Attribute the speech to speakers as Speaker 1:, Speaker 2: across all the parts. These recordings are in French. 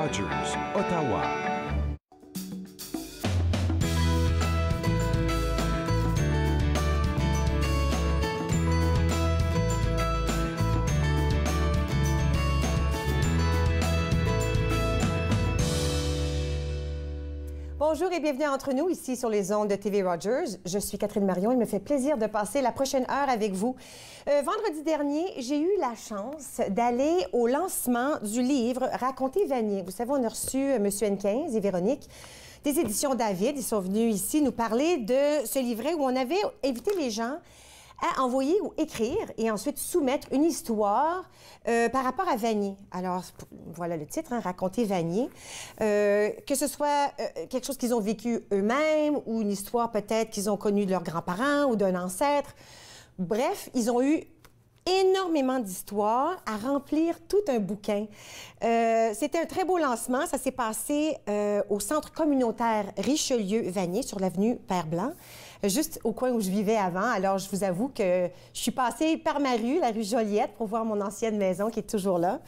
Speaker 1: Rogers, Ottawa.
Speaker 2: Bonjour et bienvenue entre nous ici sur les ondes de TV Rogers. Je suis Catherine Marion. Il me fait plaisir de passer la prochaine heure avec vous. Vendredi dernier, j'ai eu la chance d'aller au lancement du livre Raconter Vanier. Vous savez, on a reçu M. N15 et Véronique des éditions David. Ils sont venus ici nous parler de ce livret où on avait invité les gens à envoyer ou écrire et ensuite soumettre une histoire par rapport à Vanier. Alors, voilà le titre, hein, Raconter Vanier. Que ce soit quelque chose qu'ils ont vécu eux-mêmes ou une histoire peut-être qu'ils ont connue de leurs grands-parents ou d'un ancêtre. Bref, ils ont eu énormément d'histoires à remplir tout un bouquin. C'était un très beau lancement. Ça s'est passé au centre communautaire Richelieu-Vanier sur l'avenue Père-Blanc, juste au coin où je vivais avant. Alors, je vous avoue que je suis passée par ma rue, la rue Joliette, pour voir mon ancienne maison qui est toujours là.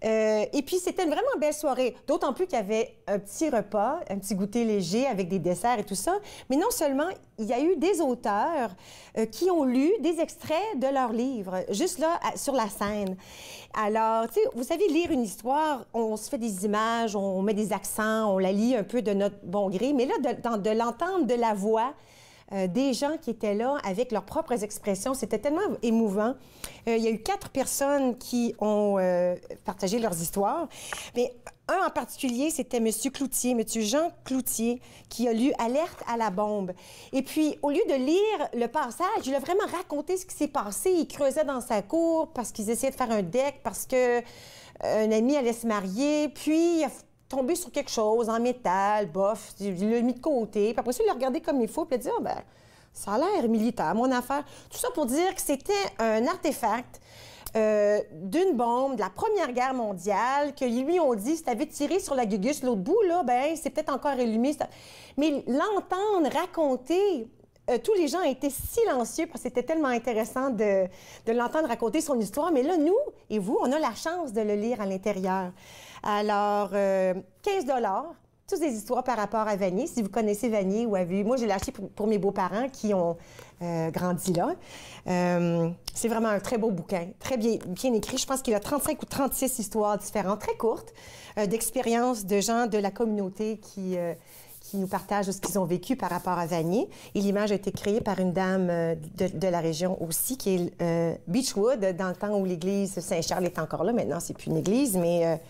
Speaker 2: Et puis, c'était une vraiment belle soirée, d'autant plus qu'il y avait un petit repas, un petit goûter léger avec des desserts et tout ça. Mais non seulement, il y a eu des auteurs qui ont lu des extraits de leurs livres, juste là, sur la scène. Alors, tu sais, vous savez, lire une histoire, on se fait des images, on met des accents, on la lit un peu de notre bon gré. Mais là, de l'entendre de la voix, des gens qui étaient là avec leurs propres expressions. C'était tellement émouvant. Il y a eu 4 personnes qui ont partagé leurs histoires. Mais un en particulier, c'était M. Cloutier, M. Jean Cloutier, qui a lu « Alerte à la bombe ». Et puis, au lieu de lire le passage, il a vraiment raconté ce qui s'est passé. Il creusait dans sa cour parce qu'ils essayaient de faire un deck, parce qu'un ami allait se marier. Puis, il a tombé sur quelque chose en métal, bof, il l'a mis de côté. Puis après ça, il l'a regardé comme il faut, puis il a dit « Ah, ben, ça a l'air militaire, mon affaire. » Tout ça pour dire que c'était un artefact d'une bombe de la Première Guerre mondiale, que lui ont dit, si t'avais tiré sur la gugus, l'autre bout, là, ben, c'est peut-être encore allumé. Mais l'entendre raconter, tous les gens étaient silencieux parce que c'était tellement intéressant de l'entendre raconter son histoire. Mais là, nous et vous, on a la chance de le lire à l'intérieur. Alors, 15 $, toutes des histoires par rapport à Vanier. Si vous connaissez Vanier ou avez... Moi, je l'ai acheté pour mes beaux-parents qui ont grandi là. C'est vraiment un très beau bouquin, très bien écrit. Je pense qu'il a 35 ou 36 histoires différentes, très courtes, d'expériences de gens de la communauté qui nous partagent ce qu'ils ont vécu par rapport à Vanier. Et l'image a été créée par une dame de la région aussi, qui est Beechwood, dans le temps où l'église Saint-Charles est encore là. Maintenant, c'est plus une église, mais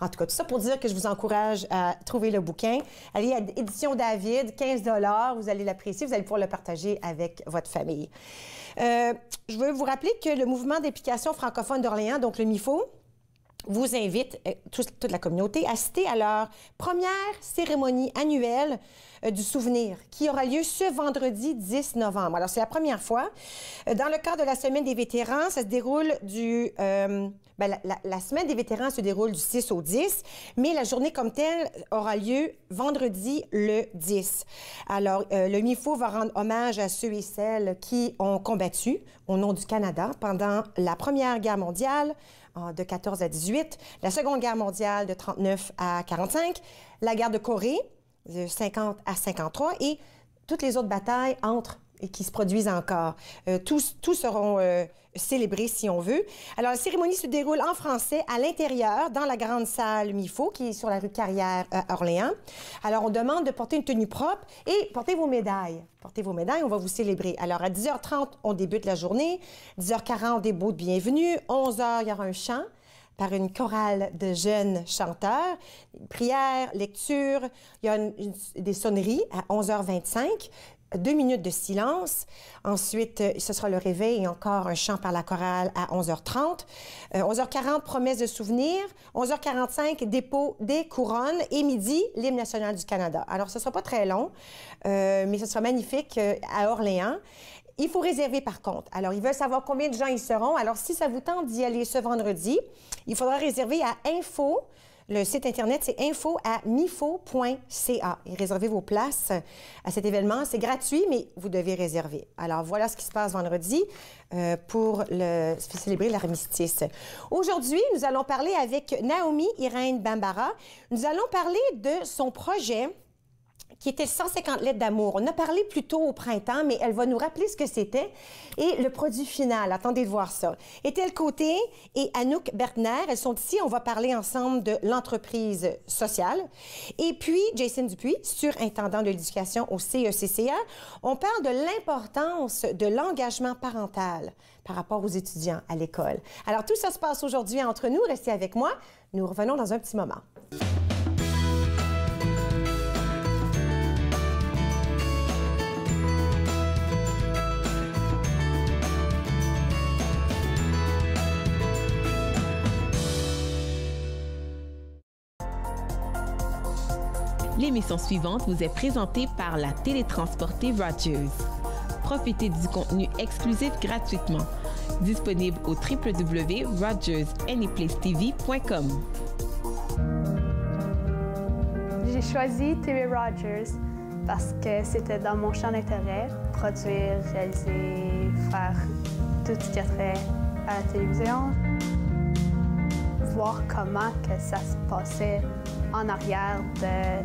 Speaker 2: en tout cas, tout ça pour dire que je vous encourage à trouver le bouquin. Allez à Édition David, 15 $, vous allez l'apprécier, vous allez pouvoir le partager avec votre famille. Je veux vous rappeler que le mouvement d'implication francophone d'Orléans, donc le MIFO, vous invite, toute la communauté, à assister à leur première cérémonie annuelle du souvenir qui aura lieu ce vendredi 10 novembre. Alors, c'est la première fois. Dans le cadre de la Semaine des vétérans, ça se déroule la Semaine des vétérans se déroule du 6 au 10, mais la journée comme telle aura lieu vendredi le 10. Alors, le MIFO va rendre hommage à ceux et celles qui ont combattu au nom du Canada pendant la Première Guerre mondiale, de 14 à 18, la Seconde Guerre mondiale de 39 à 45, la guerre de Corée de 50 à 53 et toutes les autres batailles entre et qui se produisent encore. Tous seront célébrés si on veut. Alors, la cérémonie se déroule en français à l'intérieur, dans la grande salle MIFO, qui est sur la rue Carrière à Orléans. Alors, on demande de porter une tenue propre et portez vos médailles. Portez vos médailles, on va vous célébrer. Alors, à 10h30, on débute la journée. 10h40, des mots de bienvenue. 11h, il y aura un chant par une chorale de jeunes chanteurs. Prière, lecture, il y a des sonneries à 11h25. 2 minutes de silence. Ensuite, ce sera le réveil et encore un chant par la chorale à 11h30. 11h40, promesse de souvenir. 11h45, dépôt des couronnes. Et midi, l'hymne national du Canada. Alors, ce ne sera pas très long, mais ce sera magnifique à Orléans. Il faut réserver par contre. Alors, ils veulent savoir combien de gens ils seront. Alors, si ça vous tente d'y aller ce vendredi, il faudra réserver à info Le site Internet, c'est info@mifo.ca. Et réservez vos places à cet événement. C'est gratuit, mais vous devez réserver. Alors, voilà ce qui se passe vendredi pour célébrer l'armistice. Aujourd'hui, nous allons parler avec Naomi Irène Bambara. Nous allons parler de son projet qui était 150 lettres d'amour. On a parlé plus tôt au printemps, mais elle va nous rappeler ce que c'était. Et le produit final, attendez de voir ça. Ethel Côté et Anouk Bertner, elles sont ici. On va parler ensemble de l'entreprise sociale. Et puis, Jason Dupuis, surintendant de l'éducation au CECCA. On parle de l'importance de l'engagement parental par rapport aux étudiants à l'école. Alors, tout ça se passe aujourd'hui entre nous. Restez avec moi. Nous revenons dans un petit moment.
Speaker 1: L'émission suivante vous est présentée par la télétransportée Rogers. Profitez du contenu exclusif gratuitement. Disponible au www.rogersanyplacetv.com.
Speaker 3: J'ai choisi TV Rogers parce que c'était dans mon champ d'intérêt, produire, réaliser, faire tout ce qui a trait à la télévision. Voir comment que ça se passait en arrière de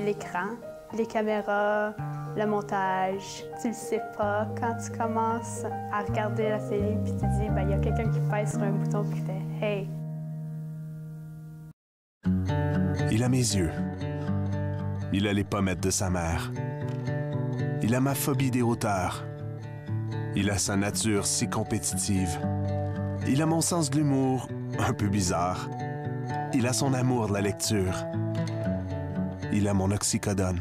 Speaker 3: l'écran, les caméras, le montage. Tu le sais pas quand tu commences à regarder la télé puis tu te dis, il y a quelqu'un qui pèse sur un bouton qui fait « Hey ».
Speaker 4: Il a mes yeux. Il a les pommettes de sa mère. Il a ma phobie des hauteurs. Il a sa nature si compétitive. Il a mon sens de l'humour un peu bizarre. Il a son amour de la lecture. Il a mon oxycodone.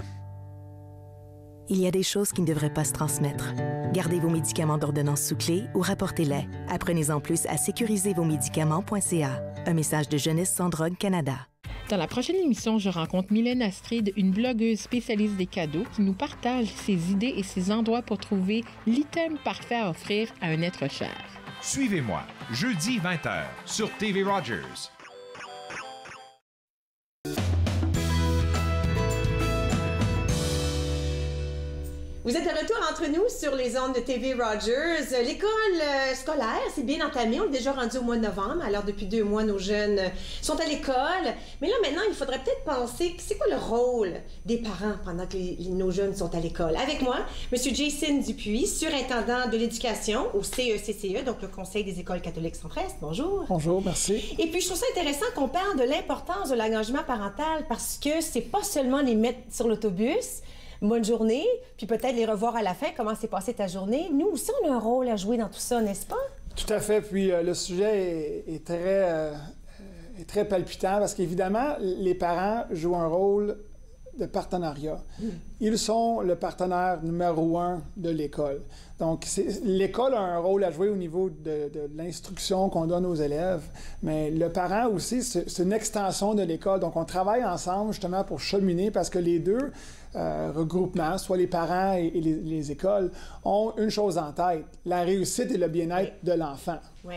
Speaker 5: Il y a des choses qui ne devraient pas se transmettre. Gardez vos médicaments d'ordonnance sous clé ou rapportez-les. Apprenez-en plus à sécuriservosmédicaments.ca. Un message de Jeunesse sans drogue Canada.
Speaker 1: Dans la prochaine émission, je rencontre Mylène Astrid, une blogueuse spécialiste des cadeaux qui nous partage ses idées et ses endroits pour trouver l'item parfait à offrir à un être cher.
Speaker 6: Suivez-moi, jeudi 20h, sur TV Rogers.
Speaker 2: Vous êtes de retour entre nous sur les ondes de TV Rogers. L'école scolaire, c'est bien entamé. On est déjà rendu au mois de novembre. Alors, depuis 2 mois, nos jeunes sont à l'école. Mais là, maintenant, il faudrait peut-être penser, c'est quoi le rôle des parents pendant que nos jeunes sont à l'école? Avec moi, M. Jason Dupuis, surintendant de l'éducation au CECCA, donc le Conseil des écoles catholiques centre-est. Bonjour.
Speaker 7: Bonjour, merci.
Speaker 2: Et puis, je trouve ça intéressant qu'on parle de l'importance de l'engagement parental parce que c'est pas seulement les mettre sur l'autobus, bonne journée, puis peut-être les revoir à la fin, comment s'est passée ta journée. Nous aussi, on a un rôle à jouer dans tout ça, n'est-ce pas?
Speaker 7: Tout à fait. Puis le sujet est très palpitant parce qu'évidemment, les parents jouent un rôle de partenariat. Ils sont le partenaire numéro 1 de l'école. Donc, l'école a un rôle à jouer au niveau de l'instruction qu'on donne aux élèves, mais le parent aussi, c'est une extension de l'école. Donc, on travaille ensemble justement pour cheminer parce que les deux regroupements, soit les parents et les écoles, ont une chose en tête, la réussite et le bien-être de l'enfant.
Speaker 2: Oui.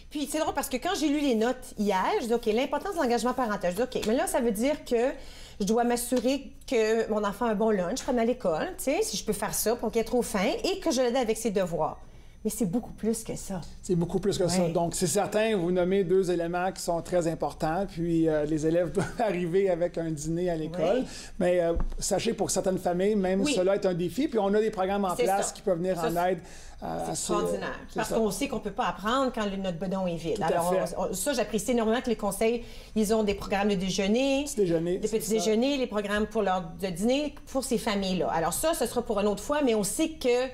Speaker 2: Puis, c'est drôle parce que quand j'ai lu les notes hier, je dis, OK, l'importance de l'engagement parental. Je dis, OK, mais là, ça veut dire que je dois m'assurer que mon enfant a un bon lunch, comme à l'école, tu sais, si je peux faire ça pour qu'il ait trop faim, et que je l'aide avec ses devoirs. Mais c'est beaucoup plus que ça. C'est
Speaker 7: beaucoup plus que ça. Donc, c'est certain, vous nommez 2 éléments qui sont très importants, puis les élèves doivent arriver avec un dîner à l'école. Mais sachez, pour certaines familles, même cela est un défi, puis on a des programmes en place qui peuvent venir en aide.
Speaker 2: C'est extraordinaire. Parce qu'on sait qu'on ne peut pas apprendre quand notre bedon est vide. Alors, ça, j'apprécie énormément que les conseils, ils ont des programmes de déjeuner, des petits déjeuners, les programmes pour l'heure de dîner pour ces familles-là. Alors ça, ce sera pour une autre fois, mais on sait que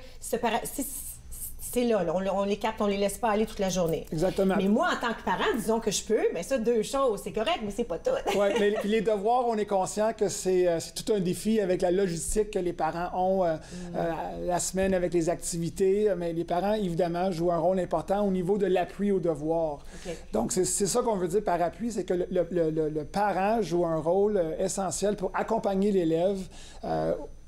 Speaker 2: c'est là, on les capte, on les laisse pas aller toute la journée.
Speaker 7: Exactement.
Speaker 2: Mais moi, en tant que parent, disons que je peux, mais ça, 2 choses, c'est correct, mais c'est pas tout.
Speaker 7: Oui, mais les devoirs, on est conscient que c'est tout un défi avec la logistique que les parents ont la semaine avec les activités, mais les parents, évidemment, jouent un rôle important au niveau de l'appui aux devoirs. Okay. Donc, c'est ça qu'on veut dire par appui, c'est que le parent joue un rôle essentiel pour accompagner l'élève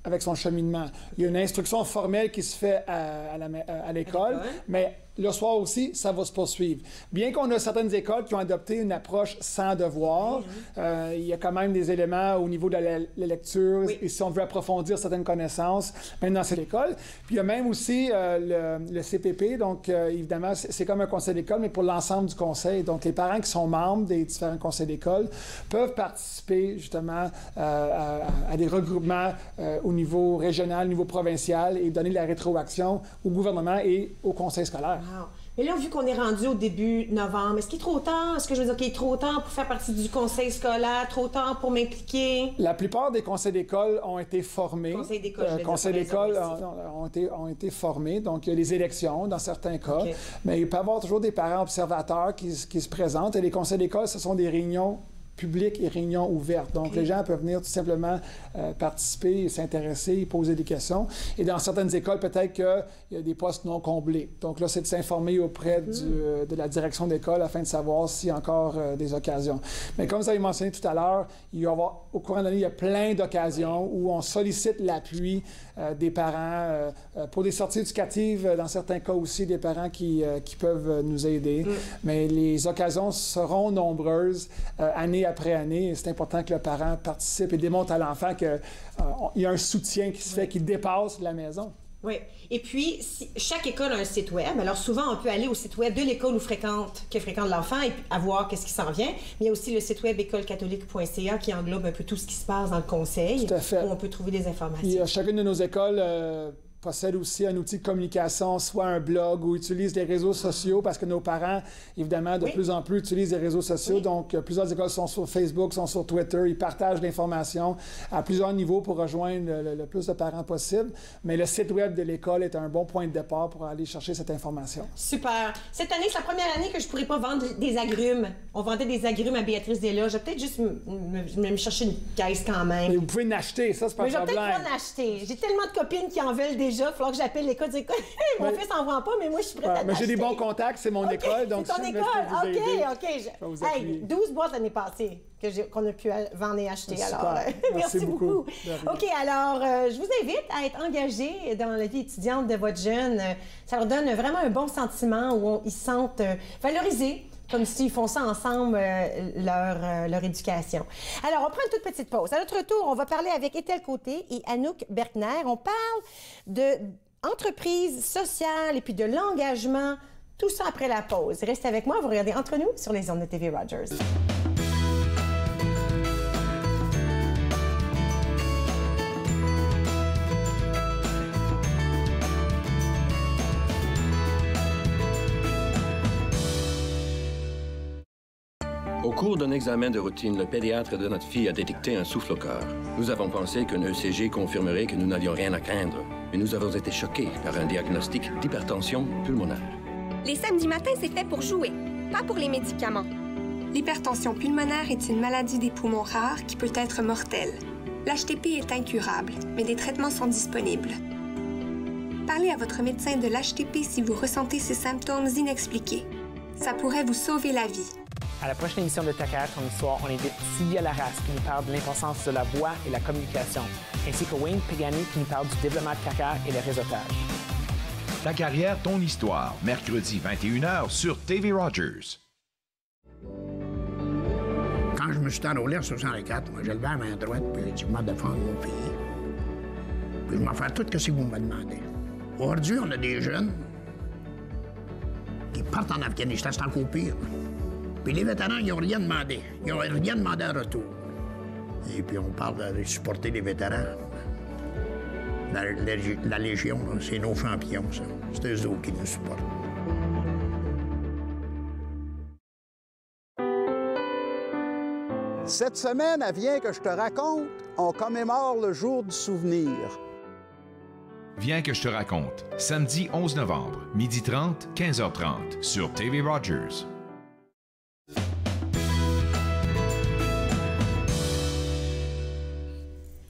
Speaker 7: avec son cheminement. Il y a une instruction formelle qui se fait à l'école, mais le soir aussi, ça va se poursuivre. Bien qu'on a certaines écoles qui ont adopté une approche sans devoir, il y a quand même des éléments au niveau de la lecture, et si on veut approfondir certaines connaissances, même dans cette école. Puis il y a même aussi le CPP, donc évidemment, c'est comme un conseil d'école, mais pour l'ensemble du conseil. Donc les parents qui sont membres des différents conseils d'école peuvent participer justement à des regroupements au niveau régional, au niveau provincial, et donner de la rétroaction au gouvernement et au conseil scolaire.
Speaker 2: Wow. Mais là, vu qu'on est rendu au début novembre, est-ce qu'il est trop tard? Est-ce que je veux dire qu'il est trop tard pour faire partie du conseil scolaire? Trop tard pour m'impliquer?
Speaker 7: La plupart des conseils d'école ont été formés.
Speaker 2: Conseils d'école,
Speaker 7: conseils d'école ont été formés. Donc, il y a les élections dans certains cas. Mais il peut y avoir toujours des parents observateurs qui se présentent. Et les conseils d'école, ce sont des réunions publiques et réunions ouvertes. Donc, les gens peuvent venir tout simplement participer, s'intéresser, poser des questions. Et dans certaines écoles, peut-être qu'il y a des postes non comblés. Donc là, c'est de s'informer auprès de la direction d'école afin de savoir s'il y a encore des occasions. Mais comme vous avez mentionné tout à l'heure, il va y avoir, au courant de l'année, il y a plein d'occasions où on sollicite l'appui des parents pour des sorties éducatives, dans certains cas aussi, des parents qui peuvent nous aider. Mais les occasions seront nombreuses année après année. Et c'est important que le parent participe et démontre à l'enfant qu'il y a un soutien qui se fait, qui dépasse la maison.
Speaker 2: Oui. Et puis, chaque école a un site web. Alors, souvent, on peut aller au site web de l'école que fréquente l'enfant et à voir qu'est-ce qui s'en vient. Mais il y a aussi le site web écolecatholique.ca qui englobe un peu tout ce qui se passe dans le conseil.
Speaker 7: Tout à fait.
Speaker 2: Où on peut trouver des informations.
Speaker 7: Puis, chacune de nos écoles possède aussi un outil de communication, soit un blog ou utilise les réseaux sociaux, parce que nos parents, évidemment, de plus en plus utilisent les réseaux sociaux. Donc, plusieurs écoles sont sur Facebook, sont sur Twitter. Ils partagent l'information à plusieurs niveaux pour rejoindre le plus de parents possible. Mais le site web de l'école est un bon point de départ pour aller chercher cette information.
Speaker 2: Super. Cette année, c'est la première année que je ne pourrais pas vendre des agrumes. On vendait des agrumes à Béatrice Desloges. Je vais peut-être juste me chercher une caisse quand même.
Speaker 7: Mais vous pouvez l'acheter, ça, c'est pas un problème.
Speaker 2: Je vais peut-être pas l'acheter. J'ai tellement de copines qui en veulent déjà. Il va falloir que j'appelle l'école et dire mon fils n'en vend pas, mais moi, je suis prête à l'acheter.
Speaker 7: Mais j'ai des bons contacts, c'est mon école. Donc
Speaker 2: c'est ton école. OK. Hey, 12 boîtes l'année passée qu'on a pu vendre et acheter. Alors, merci beaucoup. OK, alors, je vous invite à être engagé dans la vie étudiante de votre jeune. Ça leur donne vraiment un bon sentiment où ils se sentent valorisés, comme s'ils font ça ensemble, leur éducation. Alors, on prend une toute petite pause. À notre retour, on va parler avec Ethel Côté et Anouk Berkner. On parle d'entreprise sociale et puis de l'engagement, tout ça après la pause. Restez avec moi, vous regardez Entre nous sur les ondes de TV Rogers.
Speaker 8: Au cours d'un examen de routine, le pédiatre de notre fille a détecté un souffle au cœur. Nous avons pensé qu'un ECG confirmerait que nous n'avions rien à craindre, mais nous avons été choqués par un diagnostic d'hypertension pulmonaire.
Speaker 9: Les samedis matins, c'est fait pour jouer, pas pour les médicaments. L'hypertension pulmonaire est une maladie des poumons rares qui peut être mortelle. L'HTP est incurable, mais des traitements sont disponibles. Parlez à votre médecin de l'HTP si vous ressentez ces symptômes inexpliqués. Ça pourrait vous sauver la vie.
Speaker 10: À la prochaine émission de Ta carrière, ton histoire, on invite Sylvia Larrasse qui nous parle de l'importance de la voix et la communication, ainsi que Wayne Pegani qui nous parle du développement de carrière et le réseautage.
Speaker 6: Ta carrière, ton histoire, mercredi 21h sur TV Rogers.
Speaker 11: Quand je me suis enrôlé en 64, moi, j'ai levé la main droite puis j'ai dit « Je vais défendre mon pays. Puis je vais faire tout ce que vous me demandez. » Aujourd'hui, on a des jeunes qui partent en Afghanistan, c'est encore pire. Puis les vétérans, ils n'ont rien demandé. Ils n'ont rien demandé en retour. Et puis on parle de supporter les vétérans. La Légion, c'est nos champions, ça. C'est eux autres qui nous supportent.
Speaker 12: Cette semaine, à Viens que je te raconte, on commémore le jour du souvenir.
Speaker 6: Viens que je te raconte, samedi 11 novembre, 12h30, 15h30, sur TV Rogers.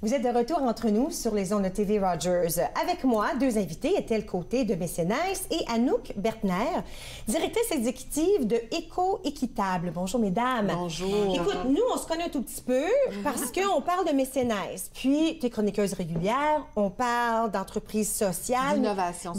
Speaker 2: Vous êtes de retour entre nous sur les ondes de TV Rogers. Avec moi, deux invités, Ethel Côté de Mécénès et Anouk Bertner, directrice exécutive de Éco-Équitable. Bonjour, mesdames.
Speaker 13: Bonjour.
Speaker 2: Écoute, nous, on se connaît un tout petit peu parce qu'on parle de Mécénès. Puis, tu es chroniqueuse régulière, on parle d'entreprise sociale.
Speaker 13: D'innovation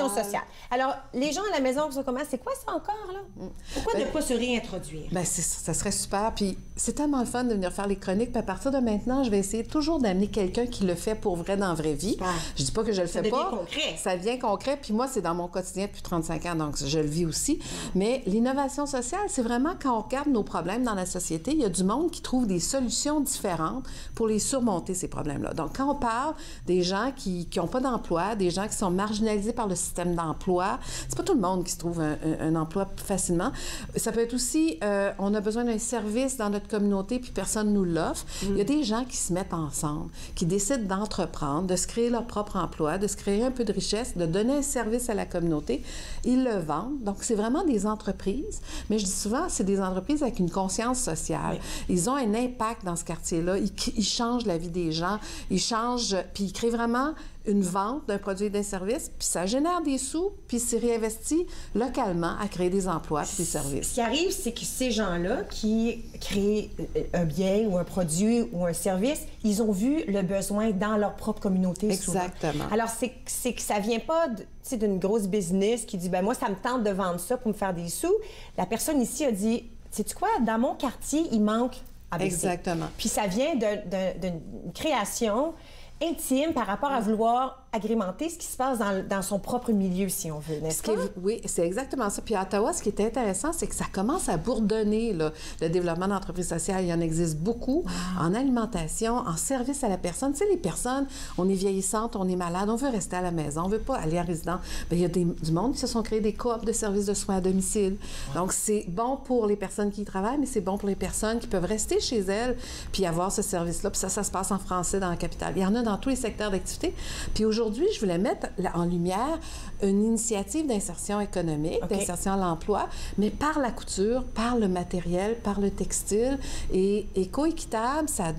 Speaker 2: sociale. Alors, les gens à la maison sont comment? C'est quoi ça encore, là? Pourquoi ne pas se réintroduire?
Speaker 13: Bien, ça serait super. Puis, c'est tellement le fun de venir faire les chroniques. Puis, à partir de maintenant, je vais essayer toujours d'amener quelqu'un qui le fait pour vrai dans la vraie vie.
Speaker 2: Super.
Speaker 13: Je dis pas que je le fais pas.
Speaker 2: Ça devient concret.
Speaker 13: Ça devient concret. Puis moi, c'est dans mon quotidien depuis 35 ans, donc je le vis aussi. Mais l'innovation sociale, c'est vraiment quand on regarde nos problèmes dans la société, il y a du monde qui trouve des solutions différentes pour les surmonter, ces problèmes-là. Donc, quand on parle des gens qui n'ont pas d'emploi, des gens qui sont marginalisés par le système d'emploi, c'est pas tout le monde qui se trouve un emploi facilement. Ça peut être aussi, on a besoin d'un service dans notre communauté, puis personne nous l'offre. Il y a des gens qui se mettent ensemble, qui décident d'entreprendre, de se créer leur propre emploi, de se créer un peu de richesse, de donner un service à la communauté. Ils le vendent. Donc, c'est vraiment des entreprises. Mais je dis souvent, c'est des entreprises avec une conscience sociale. Oui. Ils ont un impact dans ce quartier-là. Ils changent la vie des gens. Ils changent, puis ils créent vraiment une vente d'un produit et d'un service, puis ça génère des sous, puis c'est réinvesti localement à créer des emplois et des services.
Speaker 2: Ce qui arrive, c'est que ces gens-là qui créent un bien ou un produit ou un service, ils ont vu le besoin dans leur propre communauté.
Speaker 13: Exactement.
Speaker 2: Souvent. Alors, c'est que ça vient pas d'une grosse business qui dit, ben moi, ça me tente de vendre ça pour me faire des sous. La personne ici a dit, sais-tu quoi, dans mon quartier, il manque ABC.
Speaker 13: Exactement.
Speaker 2: Puis ça vient d'une création intime par rapport à vouloir agrémenter ce qui se passe dans son propre milieu, si on veut, n'est-ce pas?
Speaker 13: Oui, c'est exactement ça. Puis à Ottawa, ce qui est intéressant, c'est que ça commence à bourdonner, là, le développement d'entreprises sociales. Il y en existe beaucoup en alimentation, en service à la personne. Tu sais, les personnes, on est vieillissante, on est malade, on veut rester à la maison, on veut pas aller en résidence. Bien, il y a du monde qui se sont créés des coops de services de soins à domicile. Donc, c'est bon pour les personnes qui y travaillent, mais c'est bon pour les personnes qui peuvent rester chez elles puis avoir ce service-là. Puis ça se passe en français dans la capitale. Il y en a dans tous les secteurs d'activité. Puis aujourd'hui, je voulais mettre en lumière une initiative d'insertion économique, d'insertion à l'emploi, mais par la couture, par le matériel, par le textile. Et Éco-Équitable, ça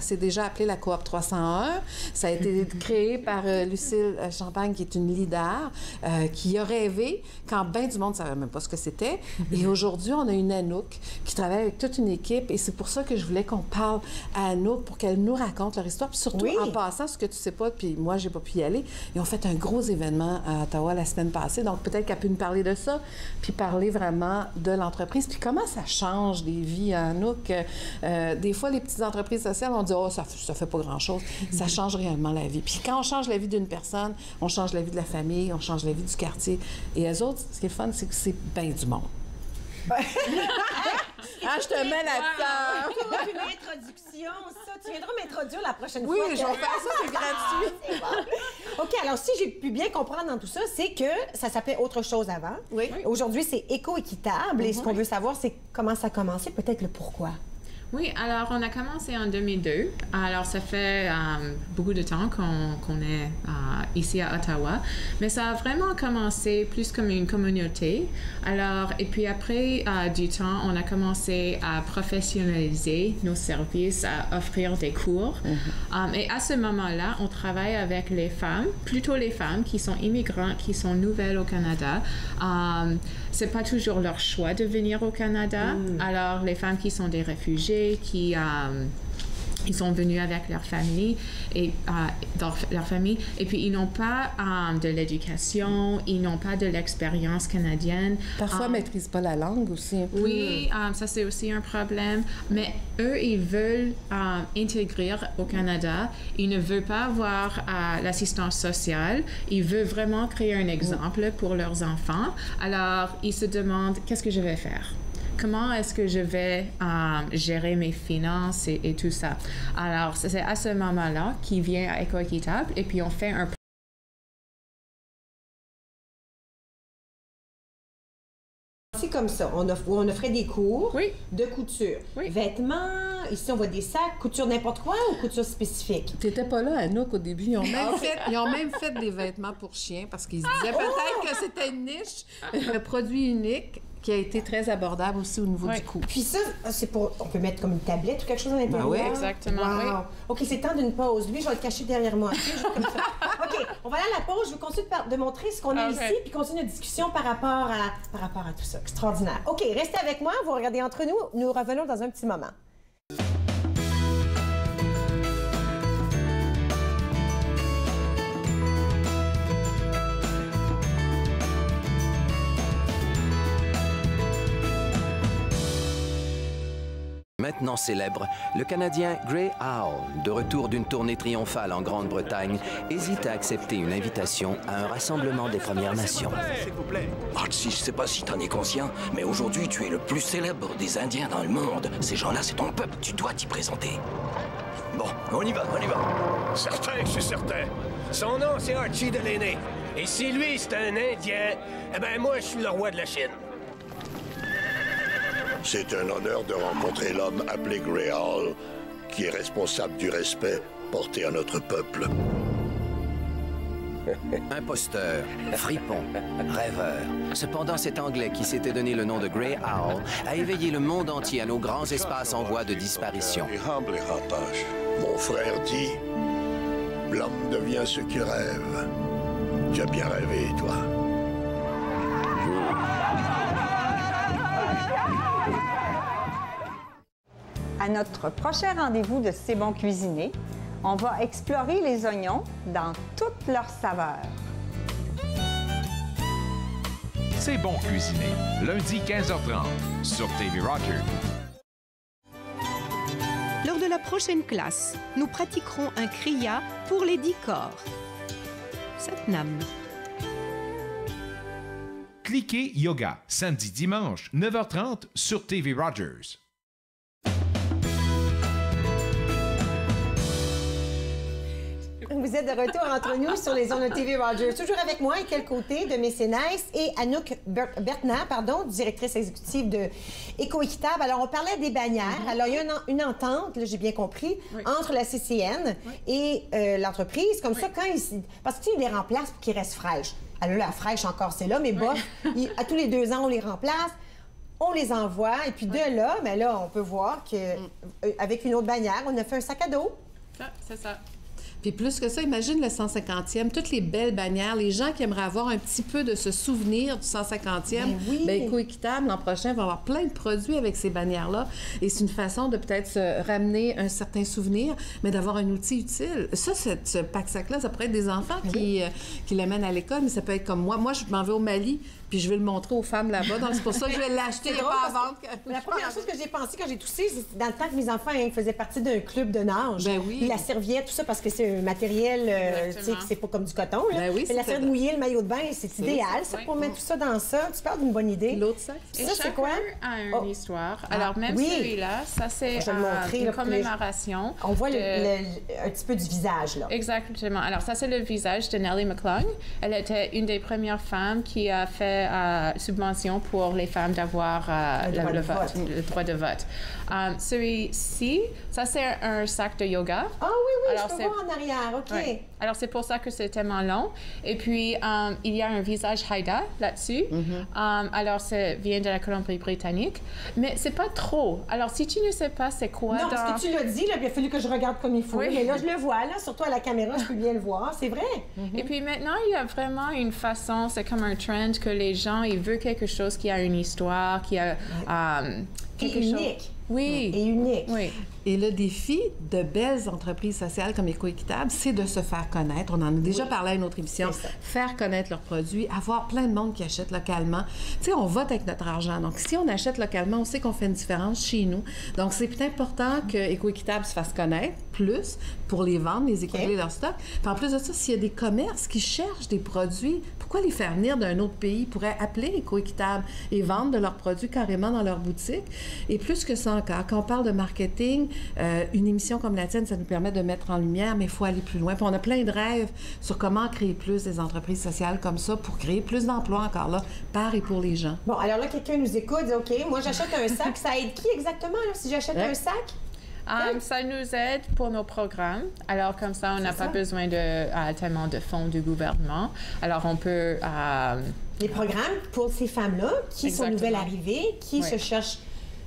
Speaker 13: s'est déjà appelé la Coop 301. Ça a été créé par Lucille Champagne, qui est une leader, qui a rêvé quand bien du monde ne savait même pas ce que c'était. Et aujourd'hui, on a une Anouk qui travaille avec toute une équipe. Et c'est pour ça que je voulais qu'on parle à Anouk pour qu'elle nous raconte leur histoire. Puis surtout, en passant, ce que tu sais pas, puis moi, j'ai pas pu y aller, ils ont fait un gros événement à Ottawa la semaine passée. Donc, peut-être qu'elle peut nous parler de ça, puis parler vraiment de l'entreprise. Puis comment ça change des vies, Anouk? Des fois, les petites entreprises sociales, on dit « Oh, ça fait pas grand-chose. » Ça change réellement la vie. Puis quand on change la vie d'une personne, on change la vie de la famille, on change la vie du quartier. Et eux autres, ce qui est fun, c'est que c'est bien du monde. Je te mets là-dedans.
Speaker 2: Une introduction, ça. Tu viendras m'introduire la prochaine
Speaker 13: fois.
Speaker 2: fois.
Speaker 13: Oui, je vais faire ça, c'est gratuit.
Speaker 2: C'est bon. OK, alors si j'ai pu bien comprendre dans tout ça, c'est que ça s'appelait autre chose avant. Oui. Aujourd'hui, c'est Éco-Équitable. Et ce qu'on veut savoir, c'est comment ça a commencé, peut-être le pourquoi.
Speaker 14: Oui, alors on a commencé en 2002. Alors ça fait beaucoup de temps qu'on est ici à Ottawa, mais ça a vraiment commencé plus comme une communauté. Alors, et puis après du temps, on a commencé à professionnaliser nos services, à offrir des cours. Et à ce moment-là, on travaille avec les femmes, plutôt les femmes qui sont immigrantes, qui sont nouvelles au Canada. C'est pas toujours leur choix de venir au Canada. Alors, les femmes qui sont des réfugiés, qui ils sont venus avec leur famille et puis ils n'ont pas de l'éducation, ils n'ont pas de l'expérience canadienne.
Speaker 13: Parfois, ils ne maîtrisent pas la langue aussi.
Speaker 14: Oui, ça c'est aussi un problème. Mais eux, ils veulent intégrer au Canada. Ils ne veulent pas avoir l'assistance sociale. Ils veulent vraiment créer un exemple pour leurs enfants. Alors, ils se demandent, qu'est-ce que je vais faire? Comment est-ce que je vais gérer mes finances et tout ça? Alors, c'est à ce moment-là qu'il vient à Éco-Équitable et puis on fait un...
Speaker 2: C'est comme ça. On offrait des cours de couture. Vêtements, ici on voit des sacs, couture n'importe quoi ou couture spécifique?
Speaker 13: T'étais pas là, Anouk, au début. Ils ont même fait des vêtements pour chiens parce qu'ils se disaient peut-être que c'était une niche, un produit unique qui a été très abordable aussi au niveau du coût.
Speaker 2: Puis ça, c'est pour... On peut mettre comme une tablette ou quelque chose à l'intérieur?
Speaker 13: Oui,
Speaker 14: exactement.
Speaker 2: Wow.
Speaker 14: Oui.
Speaker 2: OK, c'est temps d'une pause. Lui, je vais le cacher derrière moi. Comme ça. OK, on va aller à la pause. Je vais continuer de montrer ce qu'on a ici, puis continuer notre discussion par rapport à tout ça. Extraordinaire. OK, restez avec moi. Vous regardez entre nous. Nous revenons dans un petit moment.
Speaker 15: Maintenant célèbre, le Canadien Grey Owl, de retour d'une tournée triomphale en Grande-Bretagne, hésite à accepter une invitation à un rassemblement des Premières Nations.
Speaker 16: S'il vous plaît. Archie, je sais pas si t'en es conscient, mais aujourd'hui, tu es le plus célèbre des Indiens dans le monde. Ces gens-là, c'est ton peuple, tu dois t'y présenter. Bon, on y va.
Speaker 17: Certain que je suis certain. Son nom, c'est Archie Delaney. Et si lui, c'est un Indien, eh ben moi, je suis le roi de la Chine.
Speaker 18: C'est un honneur de rencontrer l'homme appelé Grey Owl, qui est responsable du respect porté à notre peuple.
Speaker 15: Imposteur, fripon, rêveur. Cependant, cet Anglais qui s'était donné le nom de Grey Owl a éveillé le monde entier à nos grands espaces en voie de disparition.
Speaker 18: Mon frère dit, l'homme devient ce qu'il rêve. Tu as bien rêvé, toi.
Speaker 19: À notre prochain rendez-vous de C'est bon cuisiner, on va explorer les oignons dans toutes leurs saveurs.
Speaker 6: C'est bon cuisiner, lundi 15h30 sur TV Rogers.
Speaker 20: Lors de la prochaine classe, nous pratiquerons un kriya pour les 10 corps. Satnam.
Speaker 6: Cliquez Yoga, samedi-dimanche, 9h30 sur TV Rogers.
Speaker 2: Vous êtes de retour entre nous sur les ondes de TV Rogers. Toujours avec moi, Équelle Côté de Mécénès et Anouk Bertner, directrice exécutive de Éco-Équitable. Alors, on parlait des bannières. Alors, il y a une entente, là, j'ai bien compris, entre la CCN et l'entreprise. Comme ça, quand parce qu'ils les remplacent pour qu'ils restent fraîches. Alors là, fraîche encore, c'est là, mais bof, à tous les 2 ans, on les remplace. On les envoie. Et puis de là, mais là, on peut voir qu'avec une autre bannière, on a fait un sac à dos.
Speaker 14: C'est ça.
Speaker 13: Puis plus que ça, imagine le 150e, toutes les belles bannières, les gens qui aimeraient avoir un petit peu de ce souvenir du 150e, bien, Éco-Équitable, l'an prochain, va avoir plein de produits avec ces bannières-là. Et c'est une façon de peut-être se ramener un certain souvenir, mais d'avoir un outil utile. Ça, ce pack-sac-là, ça pourrait être des enfants qui l'amènent à l'école, mais ça peut être comme moi. Moi, je m'en vais au Mali, puis je vais le montrer aux femmes là-bas. Donc, c'est pour ça que je vais l'acheter et pas à vendre.
Speaker 2: La première chose que j'ai pensé quand j'ai toussé, c'est dans le temps que mes enfants faisaient partie d'un club de nage.
Speaker 13: Ben oui.
Speaker 2: La serviette, tout ça, parce que c'est un matériel, tu sais, que c'est pas comme du coton. Là.
Speaker 13: Ben oui,
Speaker 2: la serviette mouillée, le maillot de bain, c'est idéal, ça, pour mettre tout ça dans ça. Tu parles d'une bonne idée.
Speaker 13: L'autre sac?
Speaker 2: Ça, c'est quoi?
Speaker 14: A une histoire. Alors, même celui-là, ça, c'est une commémoration.
Speaker 2: On voit un petit peu du visage, là.
Speaker 14: Exactement. Alors, ça, c'est le visage de Nellie McClung. Elle était une des premières femmes qui a fait subvention pour les femmes d'avoir le droit de vote. Celui-ci, ça, c'est un sac de yoga.
Speaker 2: Ah oui, alors, je peux voir en arrière, OK.
Speaker 14: Oui. Alors, c'est pour ça que c'est tellement long. Et puis, il y a un visage Haida là-dessus. Alors, ça vient de la Colombie-Britannique. Mais c'est pas trop. Alors, si tu ne sais pas c'est quoi...
Speaker 2: Non, parce que tu l'as dit, là, il a fallu que je regarde comme il faut. Oui. Mais là, je le vois, là, surtout à la caméra, je peux bien le voir. C'est vrai.
Speaker 14: Et puis maintenant, il y a vraiment une façon, c'est comme un trend que les gens, ils veulent quelque chose qui a une histoire, qui a quelque chose...
Speaker 2: unique.
Speaker 14: Oui.
Speaker 2: Et unique.
Speaker 14: Oui.
Speaker 13: Et le défi de belles entreprises sociales comme Éco-Équitable, c'est de se faire connaître. On en a déjà parlé à une autre émission. Faire connaître leurs produits, avoir plein de monde qui achète localement. Tu sais, on vote avec notre argent. Donc, si on achète localement, on sait qu'on fait une différence chez nous. Donc, c'est important que Éco-Équitable se fasse connaître plus pour les vendre, les écouler leur stock. Puis en plus de ça, s'il y a des commerces qui cherchent des produits, pourquoi les faire venir d'un autre pays? Ils pourraient appeler Éco-Équitable et vendre de leurs produits carrément dans leur boutique. Et plus que ça encore, quand on parle de marketing, une émission comme la tienne, ça nous permet de mettre en lumière, mais il faut aller plus loin. Puis on a plein de rêves sur comment créer plus des entreprises sociales comme ça pour créer plus d'emplois encore là, par et pour les gens.
Speaker 2: Bon, alors là, quelqu'un nous écoute, dit, OK, moi j'achète un sac. Ça aide qui exactement, là, si j'achète un sac?
Speaker 14: Ça nous aide pour nos programmes. Alors, comme ça, on n'a pas besoin de tellement de fonds du gouvernement. Alors, on peut
Speaker 2: les programmes pour ces femmes-là qui sont nouvelles arrivées, qui se cherchent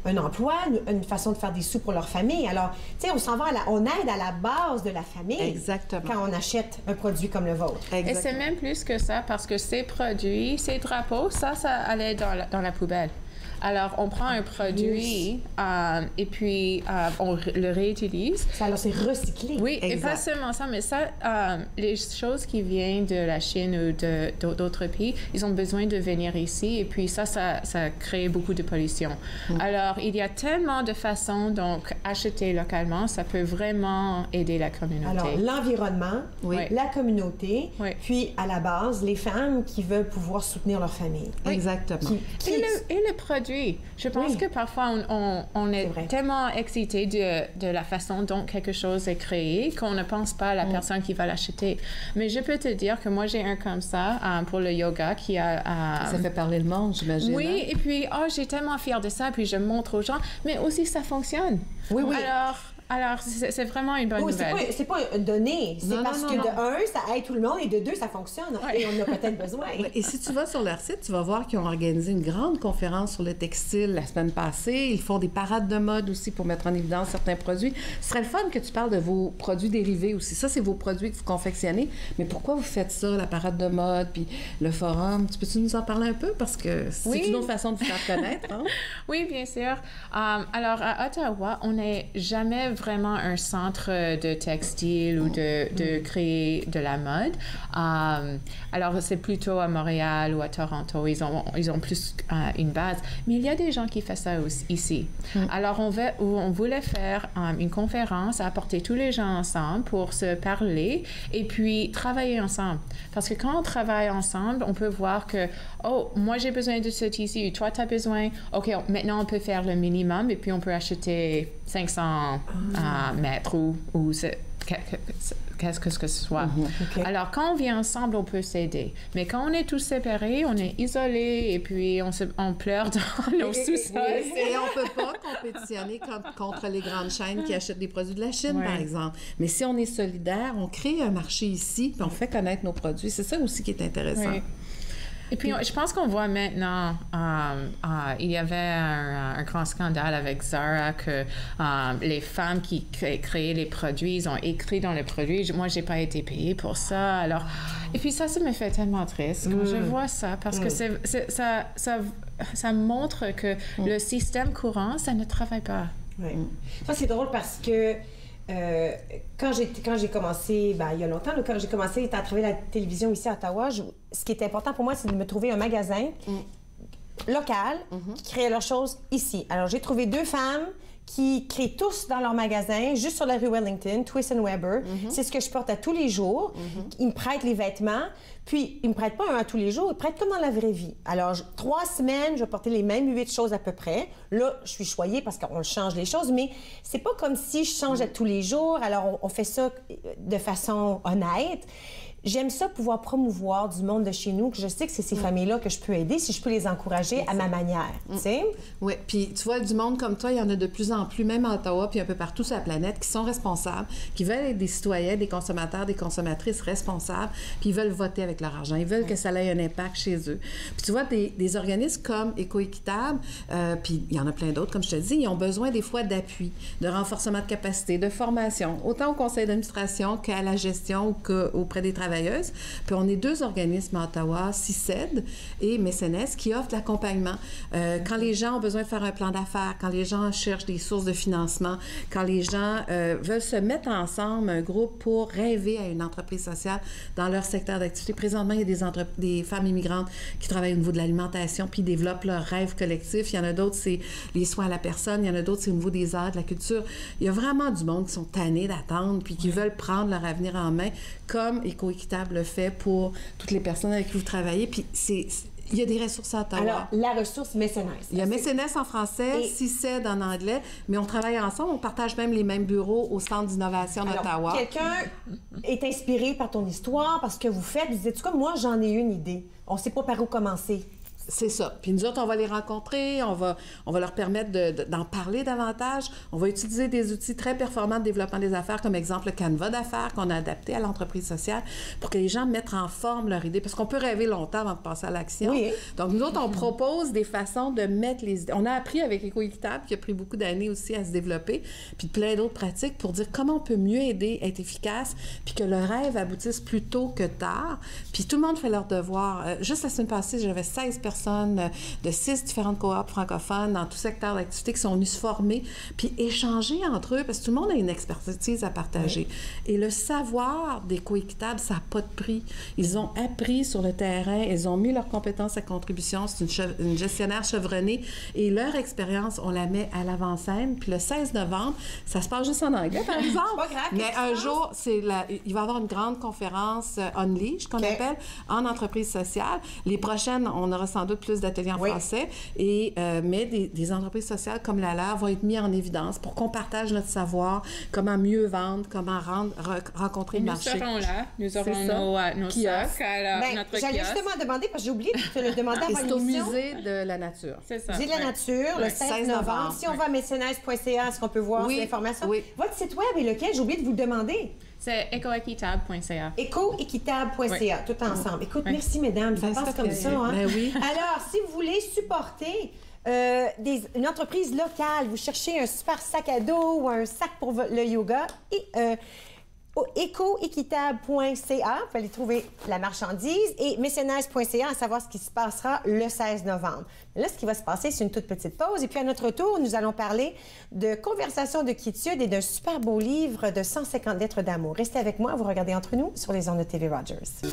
Speaker 2: un emploi, une façon de faire des sous pour leur famille. Alors, tu sais, on s'en va, on aide à la base de la famille.
Speaker 13: Exactement.
Speaker 2: Quand on achète un produit comme le vôtre.
Speaker 14: Et c'est même plus que ça, parce que ces produits, ces drapeaux, ça allait dans la poubelle. Alors, on prend un produit et puis on le réutilise.
Speaker 2: Alors, c'est recyclé.
Speaker 14: Oui, et pas seulement ça, mais ça, les choses qui viennent de la Chine ou d'autres pays, ils ont besoin de venir ici et puis ça crée beaucoup de pollution. Alors, il y a tellement de façons, donc, acheter localement, ça peut vraiment aider la communauté.
Speaker 2: Alors, l'environnement, la communauté, puis à la base, les femmes qui veulent pouvoir soutenir leur famille.
Speaker 13: Exactement.
Speaker 14: Et le produit. Je pense que parfois, on est tellement excité de la façon dont quelque chose est créé qu'on ne pense pas à la personne qui va l'acheter. Mais je peux te dire que moi, j'ai un comme ça pour le yoga qui a...
Speaker 13: Ça fait parler le monde, j'imagine.
Speaker 14: Oui, et puis, j'ai tellement fière de ça, puis je montre aux gens, mais aussi, ça fonctionne.
Speaker 2: Oui.
Speaker 14: Alors, c'est vraiment une bonne nouvelle.
Speaker 2: C'est pas donné. C'est parce que de un, ça aide tout le monde et de deux, ça fonctionne. Et on en a peut-être besoin.
Speaker 13: Et si tu vas sur leur site, tu vas voir qu'ils ont organisé une grande conférence sur le textile la semaine passée. Ils font des parades de mode aussi pour mettre en évidence certains produits. Ce serait le fun que tu parles de vos produits dérivés aussi. Ça, c'est vos produits que vous confectionnez. Mais pourquoi vous faites ça, la parade de mode, puis le forum? Peux-tu nous en parler un peu? Parce que c'est une autre façon de vous faire connaître. Hein?
Speaker 14: Oui, bien sûr. Alors, à Ottawa, on n'est jamais vraiment un centre de textile ou de créer de la mode. Alors, c'est plutôt à Montréal ou à Toronto. Ils ont plus une base. Mais il y a des gens qui font ça aussi, ici. Alors, on voulait faire une conférence, apporter tous les gens ensemble pour se parler et puis travailler ensemble. Parce que quand on travaille ensemble, on peut voir que, moi, j'ai besoin de ce tissu, toi, tu as besoin. OK, maintenant, on peut faire le minimum et puis on peut acheter 500 mètres ou qu'est-ce que ce soit. Alors, quand on vient ensemble, on peut s'aider. Mais quand on est tous séparés, on est isolés et puis on pleure dans nos sous-sols.
Speaker 13: Et on ne peut pas compétitionner contre les grandes chaînes qui achètent des produits de la Chine, par exemple. Mais si on est solidaire, on crée un marché ici puis on fait connaître nos produits. C'est ça aussi qui est intéressant.
Speaker 14: Oui. Et puis, je pense qu'on voit maintenant, il y avait un grand scandale avec Zara que les femmes qui créaient les produits, ils ont écrit dans le produit, moi, j'ai pas été payée pour ça. Alors, et puis ça me fait tellement triste quand je vois ça, parce que ça montre que le système courant, ça ne travaille pas.
Speaker 2: Ça, c'est drôle parce que quand j'ai commencé, il y a longtemps, quand j'ai commencé à travailler à la télévision ici à Ottawa, ce qui était important pour moi, c'est de me trouver un magasin local qui créait leurs choses ici. Alors, j'ai trouvé 2 femmes qui créent tous dans leur magasin, juste sur la rue Wellington, Twist & Weber. C'est ce que je porte à tous les jours. Ils me prêtent les vêtements, puis ils me prêtent pas un à tous les jours, ils prêtent comme dans la vraie vie. Alors, 3 semaines, je vais porter les mêmes 8 choses à peu près. Là, je suis choyée parce qu'on change les choses, mais c'est pas comme si je changeais tous les jours. Alors, on fait ça de façon honnête. J'aime ça pouvoir promouvoir du monde de chez nous, que je sais que c'est ces familles-là que je peux aider si je peux les encourager à ma manière, tu sais?
Speaker 13: Oui, puis tu vois, du monde comme toi, il y en a de plus en plus, même à Ottawa, puis un peu partout sur la planète, qui sont responsables, qui veulent être des citoyens, des consommateurs, des consommatrices responsables, puis ils veulent voter avec leur argent. Ils veulent que ça ait un impact chez eux. Puis tu vois, des organismes comme Éco-Équitable, puis il y en a plein d'autres, comme je te dis, ils ont besoin des fois d'appui, de renforcement de capacité, de formation, autant au conseil d'administration qu'à la gestion ou qu'auprès des travailleurs. Puis on est 2 organismes à Ottawa, CICED et Mécénès, qui offrent l'accompagnement. Quand les gens ont besoin de faire un plan d'affaires, quand les gens cherchent des sources de financement, quand les gens veulent se mettre ensemble, un groupe pour rêver à une entreprise sociale dans leur secteur d'activité. Présentement, il y a des femmes immigrantes qui travaillent au niveau de l'alimentation puis développent leurs rêves collectifs. Il y en a d'autres, c'est les soins à la personne. Il y en a d'autres, c'est au niveau des arts, de la culture. Il y a vraiment du monde qui sont tannés d'attendre puis qui veulent prendre leur avenir en main, comme Éco-Équitable le fait pour toutes les personnes avec qui vous travaillez. Puis il y a des ressources à Ottawa.
Speaker 2: Alors, la ressource Mécénès.
Speaker 13: Il y a Mécénès en français, CICED en anglais, mais on travaille ensemble, on partage même les mêmes bureaux au Centre d'innovation d'Ottawa.
Speaker 2: Quelqu'un est inspiré par ton histoire, par ce que vous faites, vous dites, comme moi, j'en ai une idée. On ne sait pas par où commencer.
Speaker 13: C'est ça. Puis nous autres, on va les rencontrer, on va leur permettre d'en parler davantage. On va utiliser des outils très performants de développement des affaires, comme exemple le Canva d'affaires qu'on a adapté à l'entreprise sociale pour que les gens mettent en forme leur idée. Parce qu'on peut rêver longtemps avant de passer à l'action. Oui. Donc nous autres, on propose des façons de mettre les idées. On a appris avec Éco-Équitable, qui a pris beaucoup d'années aussi à se développer, puis plein d'autres pratiques pour dire comment on peut mieux aider, être efficace, puis que le rêve aboutisse plus tôt que tard. Puis tout le monde fait leur devoir. Juste la semaine passée, j'avais 16 personnes de 6 différentes coops francophones dans tout secteur d'activité qui sont venues se former puis échanger entre eux parce que tout le monde a une expertise à partager. Oui. Et le savoir des Éco-Équitables, ça n'a pas de prix. Ils ont appris sur le terrain, ils ont mis leurs compétences à contribution. C'est une gestionnaire chevronnée et leur expérience, on la met à l'avant-scène. Puis le 16 novembre, ça se passe juste en anglais, par exemple.
Speaker 2: C'est pas grave.
Speaker 13: Mais un jour, il va y avoir une grande conférence Unleash, qu'on appelle, en entreprise sociale. Les prochaines, on aura sans doute plus d'ateliers en français, mais des entreprises sociales comme la leur vont être mis en évidence pour qu'on partage notre savoir, comment mieux vendre, comment rencontrer le marché.
Speaker 14: Nous serons là, nous aurons nos kiosques, notre kiosque.
Speaker 2: J'allais justement demander, parce que j'ai oublié de te le demander avant l'émission.
Speaker 13: C'est au Musée de la Nature.
Speaker 14: C'est ça.
Speaker 2: Musée de la Nature, le 16 novembre. Si on va à mécénage.ca, est-ce qu'on peut voir l'information? Oui. Votre site web est lequel? J'ai oublié de vous le demander.
Speaker 14: C'est écoéquitable.ca.
Speaker 2: Écoéquitable.ca, tout ensemble. Écoute, merci, mesdames. Ça passe comme ça, hein?
Speaker 13: Ben oui.
Speaker 2: Alors, si vous voulez supporter une entreprise locale, vous cherchez un super sac à dos ou un sac pour le yoga, écoéquitable.ca, vous allez trouver la marchandise, et mécénage.ca, à savoir ce qui se passera le 16 novembre. Là, ce qui va se passer, c'est une toute petite pause. Et puis, à notre tour, nous allons parler de Conversations de quiétude et d'un super beau livre de 150 lettres d'amour. Restez avec moi, vous regardez Entre nous sur les ondes de TV Rogers.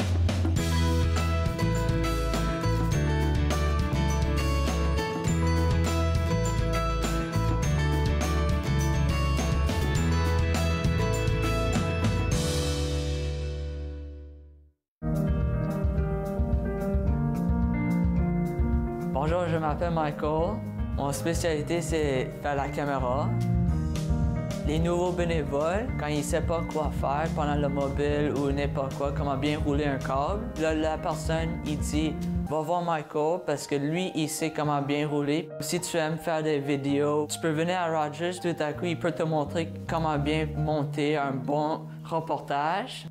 Speaker 21: Bonjour, je m'appelle Michael. Mon spécialité, c'est faire la caméra. Les nouveaux bénévoles, quand ils ne savent pas quoi faire pendant le mobile ou n'importe quoi, comment bien rouler un câble, là, la personne, il dit « Va voir Michael parce que lui, il sait comment bien rouler. Si tu aimes faire des vidéos, tu peux venir à Rogers, tout à coup, il peut te montrer comment bien monter un bon reportage. »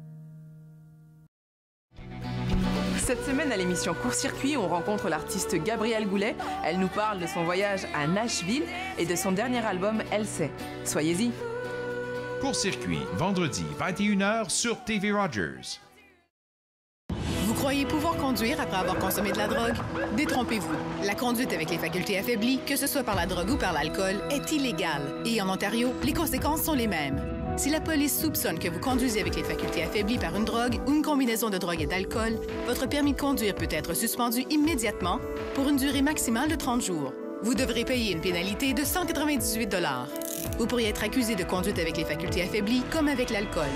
Speaker 22: Cette semaine, à l'émission Court-Circuit, on rencontre l'artiste Gabrielle Goulet. Elle nous parle de son voyage à Nashville et de son dernier album, Elle sait. Soyez-y.
Speaker 6: Court-Circuit, vendredi, 21h sur TV Rogers.
Speaker 23: Vous croyez pouvoir conduire après avoir consommé de la drogue? Détrompez-vous. La conduite avec les facultés affaiblies, que ce soit par la drogue ou par l'alcool, est illégale. Et en Ontario, les conséquences sont les mêmes. Si la police soupçonne que vous conduisez avec les facultés affaiblies par une drogue ou une combinaison de drogue et d'alcool, votre permis de conduire peut être suspendu immédiatement pour une durée maximale de 30 jours. Vous devrez payer une pénalité de 198 $. Vous pourriez être accusé de conduite avec les facultés affaiblies comme avec l'alcool.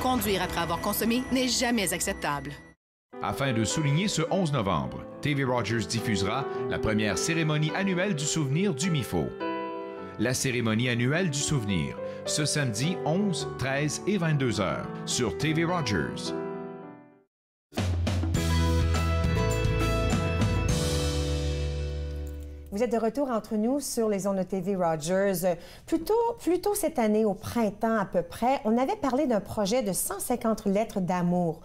Speaker 23: Conduire après avoir consommé n'est jamais acceptable.
Speaker 6: Afin de souligner ce 11 novembre, TV Rogers diffusera la première cérémonie annuelle du souvenir du MIFO. La cérémonie annuelle du souvenir, ce samedi 11, 13 et 22 heures sur TV Rogers.
Speaker 2: Vous êtes de retour entre nous sur les ondes de TV Rogers. Plus tôt cette année, au printemps à peu près, on avait parlé d'un projet de 150 lettres d'amour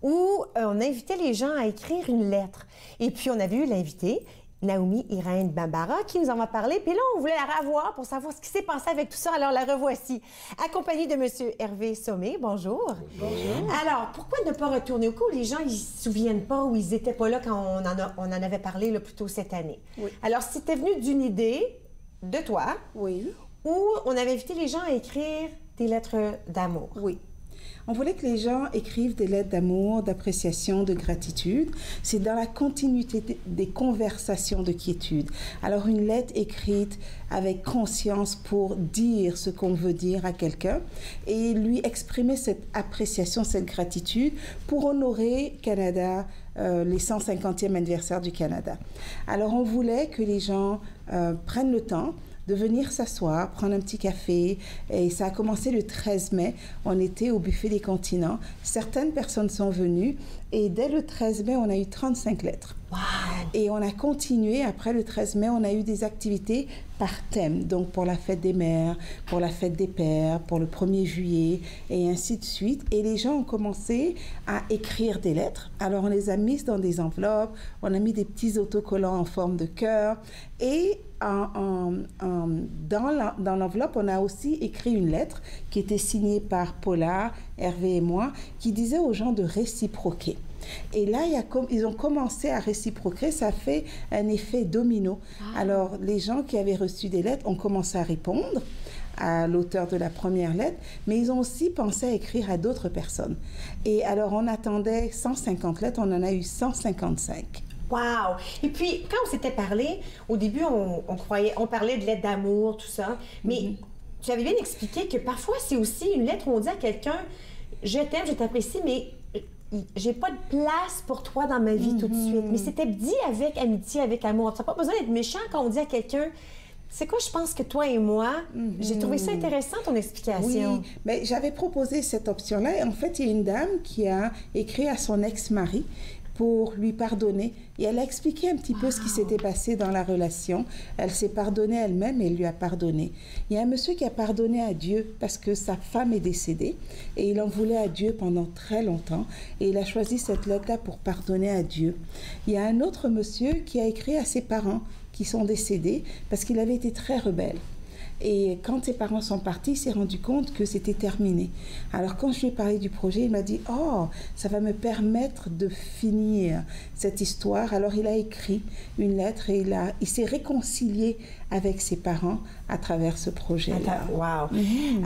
Speaker 2: où on invitait les gens à écrire une lettre. Et puis, on avait eu l'invité, Naomi Irène Bambara, qui nous en va parler. Puis là, on voulait la revoir pour savoir ce qui s'est passé avec tout ça. Alors, la revoici, accompagnée de M. Hervé Sommet. Bonjour.
Speaker 24: Bonjour.
Speaker 2: Alors, pourquoi ne pas retourner au cas où les gens, ils se souviennent pas ou ils n'étaient pas là quand on en avait parlé là, plus tôt cette année?
Speaker 24: Oui.
Speaker 2: Alors, c'était venu d'une idée de toi.
Speaker 24: Oui.
Speaker 2: Où on avait invité les gens à écrire des lettres d'amour.
Speaker 24: Oui. On voulait que les gens écrivent des lettres d'amour, d'appréciation, de gratitude. C'est dans la continuité des conversations de quiétude. Alors, une lettre écrite avec conscience pour dire ce qu'on veut dire à quelqu'un et lui exprimer cette appréciation, cette gratitude pour honorer Canada, les 150e anniversaire du Canada. Alors, on voulait que les gens prennent le temps de venir s'asseoir, prendre un petit café. Et ça a commencé le 13 mai. On était au Buffet des Continents. Certaines personnes sont venues et dès le 13 mai, on a eu 35 lettres.
Speaker 2: Wow!
Speaker 24: Et on a continué, après le 13 mai, on a eu des activités par thème. Donc pour la fête des mères, pour la fête des pères, pour le 1er juillet, et ainsi de suite. Et les gens ont commencé à écrire des lettres. Alors on les a mises dans des enveloppes, on a mis des petits autocollants en forme de cœur. Et dans l'enveloppe, on a aussi écrit une lettre qui était signée par Paula, Hervé et moi, qui disait aux gens de réciproquer. Et là, ils ont commencé à réciproquer, ça fait un effet domino. Alors, les gens qui avaient reçu des lettres ont commencé à répondre à l'auteur de la première lettre, mais ils ont aussi pensé à écrire à d'autres personnes. Et alors, on attendait 150 lettres, on en a eu 155.
Speaker 2: Wow! Et puis, quand on s'était parlé, au début, on parlait de lettres d'amour, tout ça, mais tu avais bien expliqué que parfois, c'est aussi une lettre où on dit à quelqu'un « Je t'aime, je t'apprécie, mais j'ai pas de place pour toi dans ma vie tout de suite. » Mais c'était dit avec amitié, avec amour. Ça n'a pas besoin d'être méchant quand on dit à quelqu'un « C'est quoi, je pense que toi et moi? » J'ai trouvé ça intéressant, ton explication.
Speaker 24: Oui, mais j'avais proposé cette option-là. Et en fait, il y a une dame qui a écrit à son ex-mari pour lui pardonner. Et elle a expliqué un petit peu ce qui s'était passé dans la relation. Elle s'est pardonnée elle-même et elle lui a pardonné. Il y a un monsieur qui a pardonné à Dieu parce que sa femme est décédée et il en voulait à Dieu pendant très longtemps et il a choisi cette lettre-là pour pardonner à Dieu. Il y a un autre monsieur qui a écrit à ses parents qui sont décédés parce qu'il avait été très rebelle. Et quand ses parents sont partis, il s'est rendu compte que c'était terminé. Alors quand je lui ai parlé du projet, il m'a dit « Oh, ça va me permettre de finir cette histoire. » Alors il a écrit une lettre et il s'est réconcilié avec ses parents à travers ce projet-là.
Speaker 2: Wow!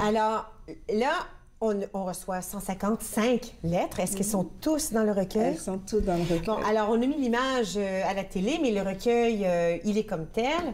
Speaker 2: Alors là, on reçoit 155 lettres. Est-ce qu'elles sont tous dans le recueil?
Speaker 24: Elles sont toutes dans le recueil.
Speaker 2: Bon, alors on a mis l'image à la télé, mais le recueil, il est comme tel.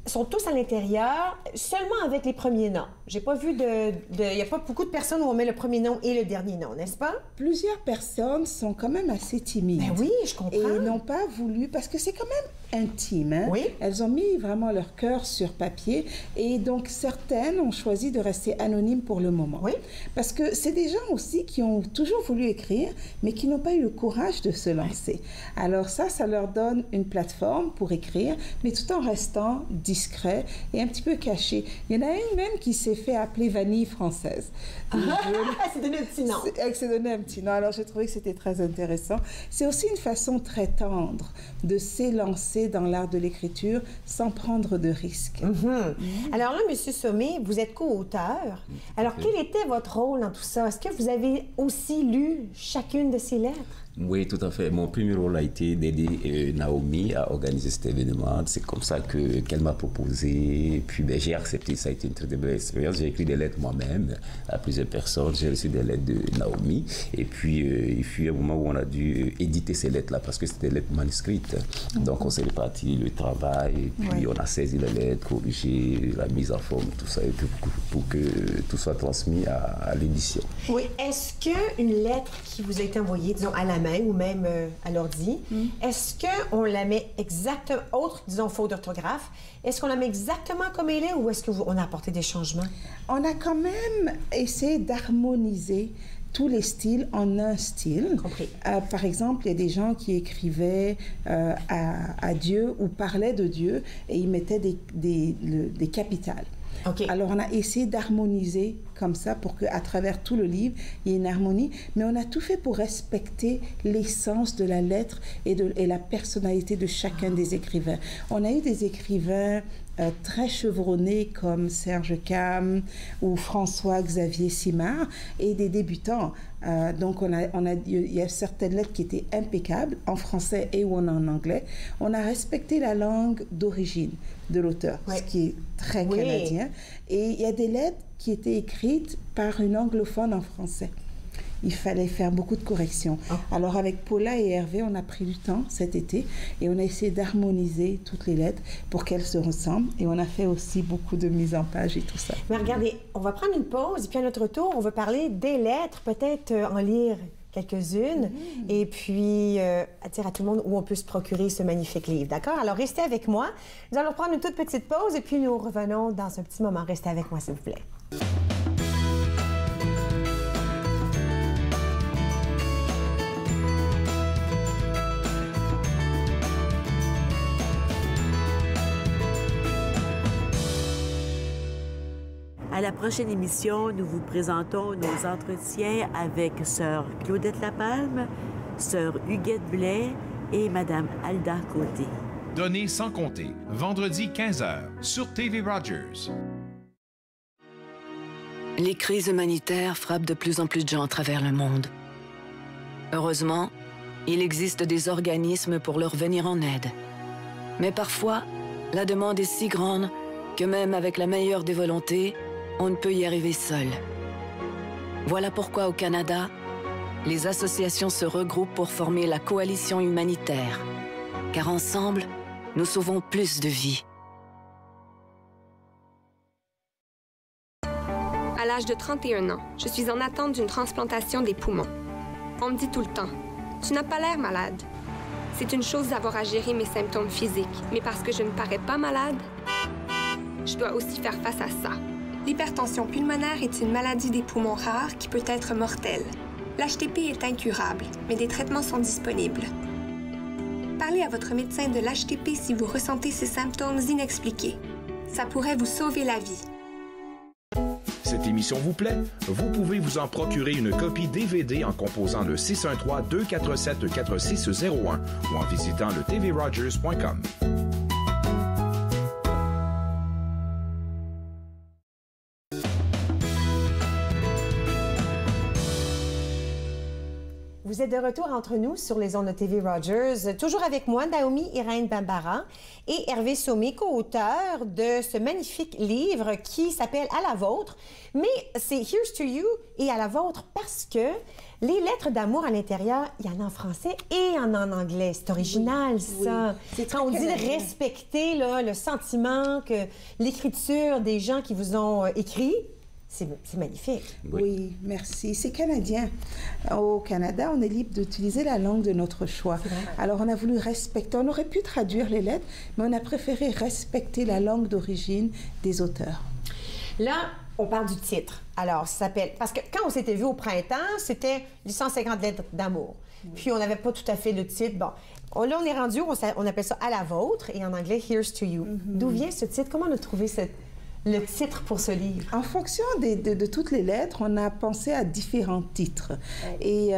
Speaker 2: Sont tous à l'intérieur, seulement avec les premiers noms. J'ai pas vu il n'y a pas beaucoup de personnes où on met le premier nom et le dernier nom, n'est-ce pas?
Speaker 24: Plusieurs personnes sont quand même assez timides.
Speaker 2: Ben oui, je comprends.
Speaker 24: Et n'ont pas voulu, parce que c'est quand même intime. Hein?
Speaker 2: Oui.
Speaker 24: Elles ont mis vraiment leur cœur sur papier. Et donc, certaines ont choisi de rester anonymes pour le moment.
Speaker 2: Oui.
Speaker 24: Parce que c'est des gens aussi qui ont toujours voulu écrire, mais qui n'ont pas eu le courage de se lancer. Alors ça leur donne une plateforme pour écrire, mais tout en restant discret et un petit peu caché. Il y en a une même qui s'est fait appeler Vanille française.
Speaker 2: Elle s'est donné un petit nom.
Speaker 24: Elle s'est donné un petit nom. Alors, j'ai trouvé que c'était très intéressant. C'est aussi une façon très tendre de s'élancer dans l'art de l'écriture sans prendre de risques.
Speaker 2: Alors là, M. Sommet, vous êtes co-auteur. Alors, quel était votre rôle dans tout ça? Est-ce que vous avez aussi lu chacune de ces lettres?
Speaker 1: Oui, tout à fait. Mon premier rôle a été d'aider Naomi à organiser cet événement. C'est comme ça qu'elle m'a proposé. Puis j'ai accepté. Ça a été une très belle expérience. J'ai écrit des lettres moi-même à plusieurs personnes. J'ai reçu des lettres de Naomi. Et puis, il fut un moment où on a dû éditer ces lettres-là parce que c'était des lettres manuscrites. Donc, on s'est réparti le travail. Et puis, on a saisi les lettres, corrigé, la mise en forme, tout ça, et pour que tout soit transmis à l'édition.
Speaker 2: Oui. Est-ce qu'une lettre qui vous a été envoyée, disons, à la main ou même à l'ordi, est-ce qu'on la met exactement, autre, disons, faute d'orthographe, est-ce qu'on la met exactement comme elle est ou est-ce qu'on a apporté des changements?
Speaker 24: On a quand même essayé d'harmoniser tous les styles en un style.
Speaker 2: Compris.
Speaker 24: Par exemple, il y a des gens qui écrivaient à Dieu ou parlaient de Dieu et ils mettaient des capitales.
Speaker 2: Okay.
Speaker 24: Alors, on a essayé d'harmoniser comme ça pour qu'à travers tout le livre, il y ait une harmonie, mais on a tout fait pour respecter l'essence de la lettre et la personnalité de chacun des écrivains. On a eu des écrivains très chevronnés comme Serge Cam ou François-Xavier Simard et des débutants. Donc, il y a certaines lettres qui étaient impeccables en français et ou en anglais. On a respecté la langue d'origine de l'auteur, ce qui est très canadien. Et il y a des lettres qui étaient écrites par une anglophone en français. Il fallait faire beaucoup de corrections. Alors, avec Paula et Hervé, on a pris du temps cet été et on a essayé d'harmoniser toutes les lettres pour qu'elles se ressemblent. Et on a fait aussi beaucoup de mise en page et tout ça.
Speaker 2: Mais regardez, on va prendre une pause et puis à notre retour, on va parler des lettres, peut-être en lire quelques-unes et puis dire à tout le monde où on peut se procurer ce magnifique livre. D'accord? Alors, restez avec moi. Nous allons prendre une toute petite pause et puis nous revenons dans un petit moment. Restez avec moi, s'il vous plaît.
Speaker 3: À la prochaine émission, nous vous présentons nos entretiens avec Sœur Claudette Lapalme, Sœur Huguette Blais et Madame Alda Côté.
Speaker 6: Donner sans compter, vendredi 15h sur TV Rogers.
Speaker 4: Les crises humanitaires frappent de plus en plus de gens à travers le monde. Heureusement, il existe des organismes pour leur venir en aide. Mais parfois, la demande est si grande que même avec la meilleure des volontés, on ne peut y arriver seul. Voilà pourquoi au Canada, les associations se regroupent pour former la coalition humanitaire. Car ensemble, nous sauvons plus de vies.
Speaker 9: À l'âge de 31 ans, je suis en attente d'une transplantation des poumons. On me dit tout le temps, « Tu n'as pas l'air malade. » C'est une chose d'avoir à gérer mes symptômes physiques, mais parce que je ne parais pas malade, je dois aussi faire face à ça. L'hypertension pulmonaire est une maladie des poumons rares qui peut être mortelle. L'HTP est incurable, mais des traitements sont disponibles. Parlez à votre médecin de l'HTP si vous ressentez ces symptômes inexpliqués. Ça pourrait vous sauver la vie.
Speaker 6: Cette émission vous plaît? Vous pouvez vous en procurer une copie DVD en composant le 613-247-4601 ou en visitant le tvrogers.com.
Speaker 2: Vous êtes de retour entre nous sur les ondes de TV Rogers, toujours avec moi, Naomi Irène Bambara et Hervé Somé, co-auteur de ce magnifique livre qui s'appelle « À la vôtre ». Mais c'est « Here's to you » et « À la vôtre » parce que les lettres d'amour à l'intérieur, il y en a en français et en anglais. C'est original, ça. Oui. Quand on dit de respecter là, le sentiment que l'écriture des gens qui vous ont écrit, c'est magnifique.
Speaker 24: Oui, merci. C'est canadien. Au Canada, on est libre d'utiliser la langue de notre choix. Alors, on a voulu respecter. On aurait pu traduire les lettres, mais on a préféré respecter la langue d'origine des auteurs.
Speaker 2: Là, on parle du titre. Alors, ça s'appelle... Parce que quand on s'était vu au printemps, c'était les 150 lettres d'amour. Puis, on n'avait pas tout à fait le titre. Bon, là, on est rendu, on appelle ça « À la vôtre » et en anglais « Here's to you ». D'où vient ce titre? Comment on a trouvé le titre pour ce livre?
Speaker 24: En fonction de toutes les lettres, on a pensé à différents titres. Et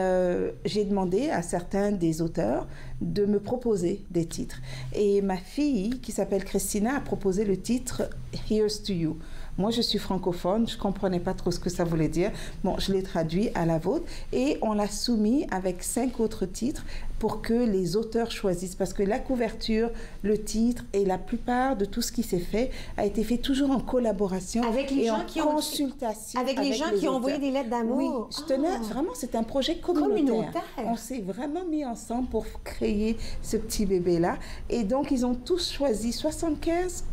Speaker 24: j'ai demandé à certains des auteurs de me proposer des titres. Et ma fille, qui s'appelle Christina, a proposé le titre « Here's to you ». Moi, je suis francophone, je ne comprenais pas trop ce que ça voulait dire. Bon, je l'ai traduit à la vôtre et on l'a soumis avec 5 autres titres pour que les auteurs choisissent. Parce que la couverture, le titre et la plupart de tout ce qui s'est fait a été fait toujours en collaboration
Speaker 2: avec les gens
Speaker 24: qui consultation
Speaker 2: avec les gens qui ont envoyé des lettres d'amour.
Speaker 24: Oui, je tenais vraiment, c'est un projet communautaire. On s'est vraiment mis ensemble pour créer ce petit bébé-là. Et donc, ils ont tous choisi 78%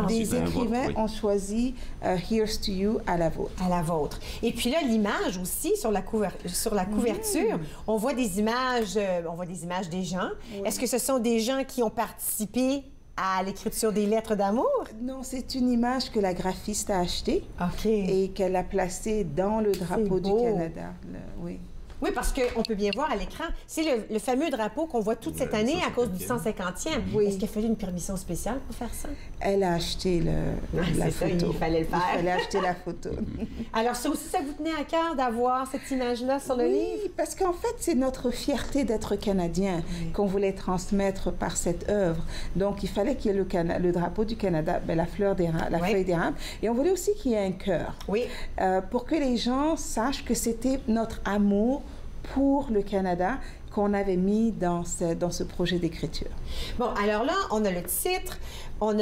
Speaker 24: des écrivains ont choisi Here's to you, à la vôtre.
Speaker 2: À la vôtre. Et puis là, l'image aussi sur la couverture, on voit des images des gens. Oui. Est-ce que ce sont des gens qui ont participé à l'écriture des lettres d'amour?
Speaker 24: Non, c'est une image que la graphiste a achetée et qu'elle a placée dans le drapeau du Canada. Oui.
Speaker 2: Oui, parce qu'on peut bien voir à l'écran, c'est le fameux drapeau qu'on voit toute cette année à cause du 150e. Oui. Est-ce qu'il a fallu une permission spéciale pour faire ça?
Speaker 24: Elle a acheté la photo.
Speaker 2: Il fallait le faire.
Speaker 24: Il fallait acheter la photo.
Speaker 2: Alors, ça aussi, ça vous tenait à cœur d'avoir cette image-là sur le livre?
Speaker 24: Oui, parce qu'en fait, c'est notre fierté d'être Canadien qu'on voulait transmettre par cette œuvre. Donc, il fallait qu'il y ait le drapeau du Canada, la fleur la feuille d'érable. Et on voulait aussi qu'il y ait un cœur.
Speaker 2: Oui.
Speaker 24: Pour que les gens sachent que c'était notre amour pour le Canada qu'on avait mis dans ce projet d'écriture.
Speaker 2: Bon, alors là, on a le titre, on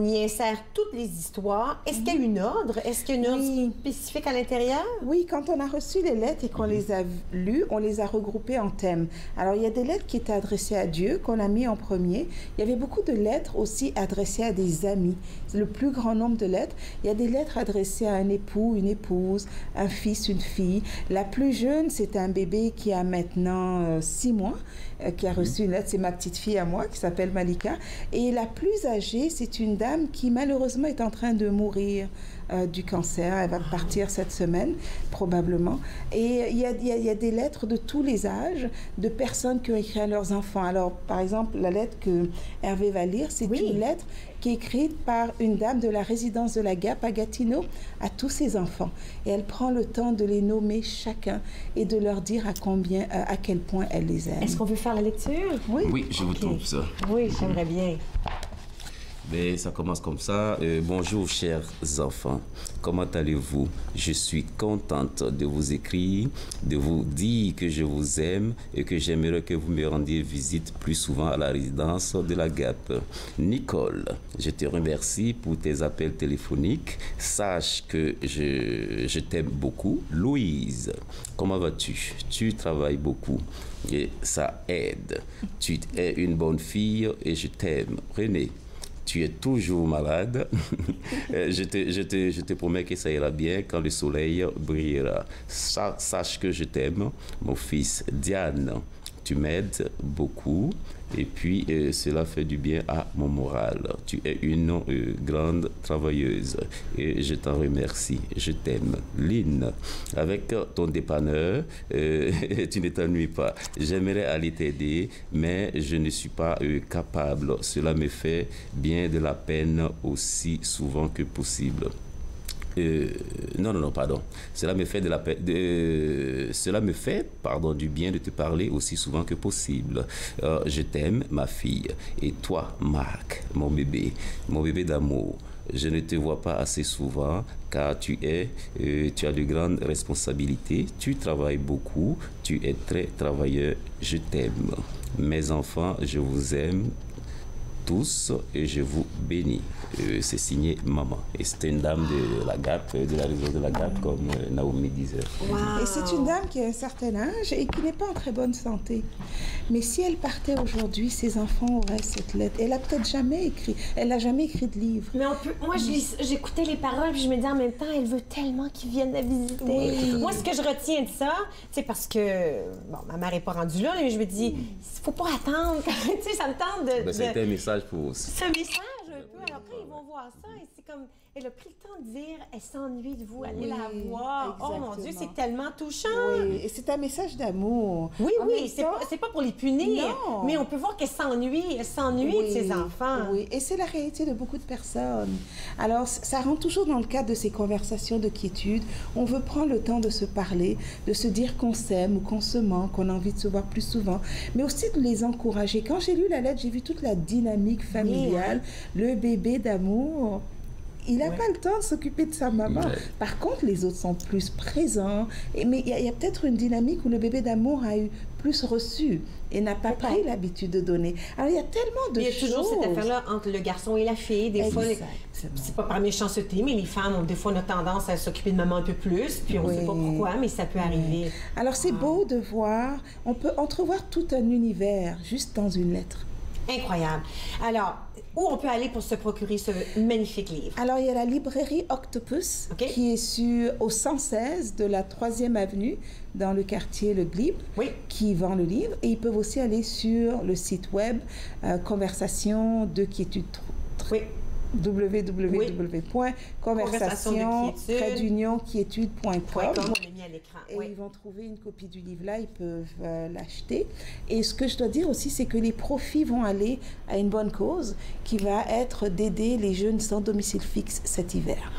Speaker 2: y insère toutes les histoires. Est-ce qu'il y a une ordre? Est-ce qu'il y a une ordre spécifique à l'intérieur?
Speaker 24: Oui, quand on a reçu les lettres et qu'on les a lues, on les a regroupées en thèmes. Alors, il y a des lettres qui étaient adressées à Dieu, qu'on a mis en premier. Il y avait beaucoup de lettres aussi adressées à des amis. C'est le plus grand nombre de lettres. Il y a des lettres adressées à un époux, une épouse, un fils, une fille. La plus jeune, c'est un bébé qui a maintenant 6 mois qui a reçu une lettre. C'est ma petite fille à moi qui s'appelle Malika. Et la plus âgée, c'est une dame qui malheureusement est en train de mourir du cancer. Elle va partir cette semaine, probablement. Et il y a des lettres de tous les âges, de personnes qui ont écrit à leurs enfants. Alors, par exemple, la lettre que Hervé va lire, c'est une lettre qui est écrite par une dame de la résidence de la Gap à Gatineau à tous ses enfants. Et elle prend le temps de les nommer chacun et de leur dire à quel point elle les aime.
Speaker 2: Est-ce qu'on veut faire la lecture?
Speaker 1: Oui, je vous trouve ça.
Speaker 2: Oui, j'aimerais bien.
Speaker 1: Mais ça commence comme ça. Bonjour, chers enfants. Comment allez-vous? Je suis contente de vous écrire, de vous dire que je vous aime et que j'aimerais que vous me rendiez visite plus souvent à la résidence de la Gap. Nicole, je te remercie pour tes appels téléphoniques. Sache que je t'aime beaucoup. Louise, comment vas-tu? Tu travailles beaucoup et ça aide. Tu es une bonne fille et je t'aime. René, tu es toujours malade. je te promets que ça ira bien quand le soleil brillera. Sache que je t'aime, mon fils. Diane, tu m'aides beaucoup et puis cela fait du bien à mon moral. Tu es une grande travailleuse et je t'en remercie. Je t'aime. Lynn, avec ton dépanneur, tu ne t'ennuies pas. J'aimerais aller t'aider, mais je ne suis pas capable. Cela me fait bien de la peine aussi souvent que possible. Non, pardon. Cela me fait du bien de te parler aussi souvent que possible. Je t'aime, ma fille. Et toi, Marc, mon bébé d'amour. Je ne te vois pas assez souvent car tu as de grandes responsabilités. Tu travailles beaucoup. Tu es très travailleur. Je t'aime. Mes enfants, je vous aime tous et je vous bénis. C'est signé Maman. Et c'était une dame de la Gap, de la région de la Gap, comme Naomi disait.
Speaker 24: Wow. Et c'est une dame qui a un certain âge et qui n'est pas en très bonne santé. Mais si elle partait aujourd'hui, ses enfants auraient cette lettre. Elle n'a peut-être jamais écrit. Elle n'a jamais écrit de livre.
Speaker 2: Mais moi, j'écoutais les paroles puis je me dis en même temps, elle veut tellement qu'ils viennent la visiter.
Speaker 24: Oui.
Speaker 2: Moi, ce que je retiens de ça, c'est parce que, bon, ma mère n'est pas rendue là, mais je me dis, faut pas attendre. Tu sais, ça me tente de...
Speaker 1: C'était un message pour vous.
Speaker 2: Ce message, un peu. Alors après, ils vont voir ça et c'est comme... Elle a pris le temps de dire, elle s'ennuie de vous, allez la voir.
Speaker 24: Exactement.
Speaker 2: Oh mon Dieu, c'est tellement touchant.
Speaker 24: Oui, et c'est un message d'amour.
Speaker 2: Oui, c'est pas pour les punir,
Speaker 24: non.
Speaker 2: mais on peut voir qu'elle s'ennuie de ses enfants.
Speaker 24: Oui, et c'est la réalité de beaucoup de personnes. Alors, ça rentre toujours dans le cadre de ces conversations de quiétude. On veut prendre le temps de se parler, de se dire qu'on s'aime ou qu'on se manque, qu'on a envie de se voir plus souvent, mais aussi de les encourager. Quand j'ai lu la lettre, j'ai vu toute la dynamique familiale, le bébé d'amour. Il n'a pas le temps de s'occuper de sa maman. Ouais. Par contre, les autres sont plus présents. Mais il y a peut-être une dynamique où le bébé d'amour a eu plus reçu et n'a pas pris l'habitude de donner. Alors, il y a tellement de choses.
Speaker 2: Il y a toujours cette affaire-là entre le garçon et la fille. Des fois, c'est pas par méchanceté, mais les femmes, des fois, on a tendance à s'occuper de maman un peu plus, puis on ne sait pas pourquoi, mais ça peut arriver.
Speaker 24: Alors, c'est beau de voir, on peut entrevoir tout un univers juste dans une lettre.
Speaker 2: Incroyable. Alors, où on peut aller pour se procurer ce magnifique livre?
Speaker 24: Alors, il y a la librairie Octopus, qui est au 116 de la 3e avenue, dans le quartier Le Glebe, qui vend le livre. Et ils peuvent aussi aller sur le site web Conversation de quiétude. www.conversation-quiétude.com.
Speaker 2: On l'a mis à l'écran.
Speaker 24: Et ils vont trouver une copie du livre là, ils peuvent l'acheter. Et ce que je dois dire aussi, c'est que les profits vont aller à une bonne cause qui va être d'aider les jeunes sans domicile fixe cet hiver.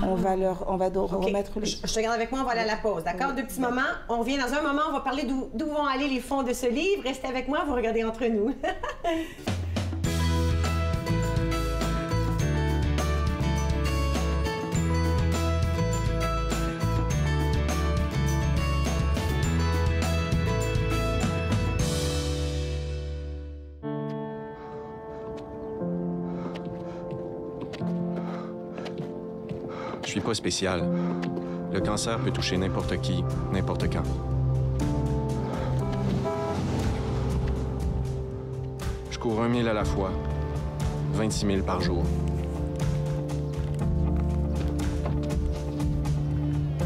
Speaker 24: On va remettre...
Speaker 2: Je te garde avec moi, on va aller à la pause, d'accord? Deux petits moments. On revient dans un moment, on va parler d'où vont aller les fonds de ce livre. Restez avec moi, vous regardez entre nous.
Speaker 5: Je suis pas spécial. Le cancer peut toucher n'importe qui, n'importe quand. Je cours 1 000 à la fois, 26 000 par jour.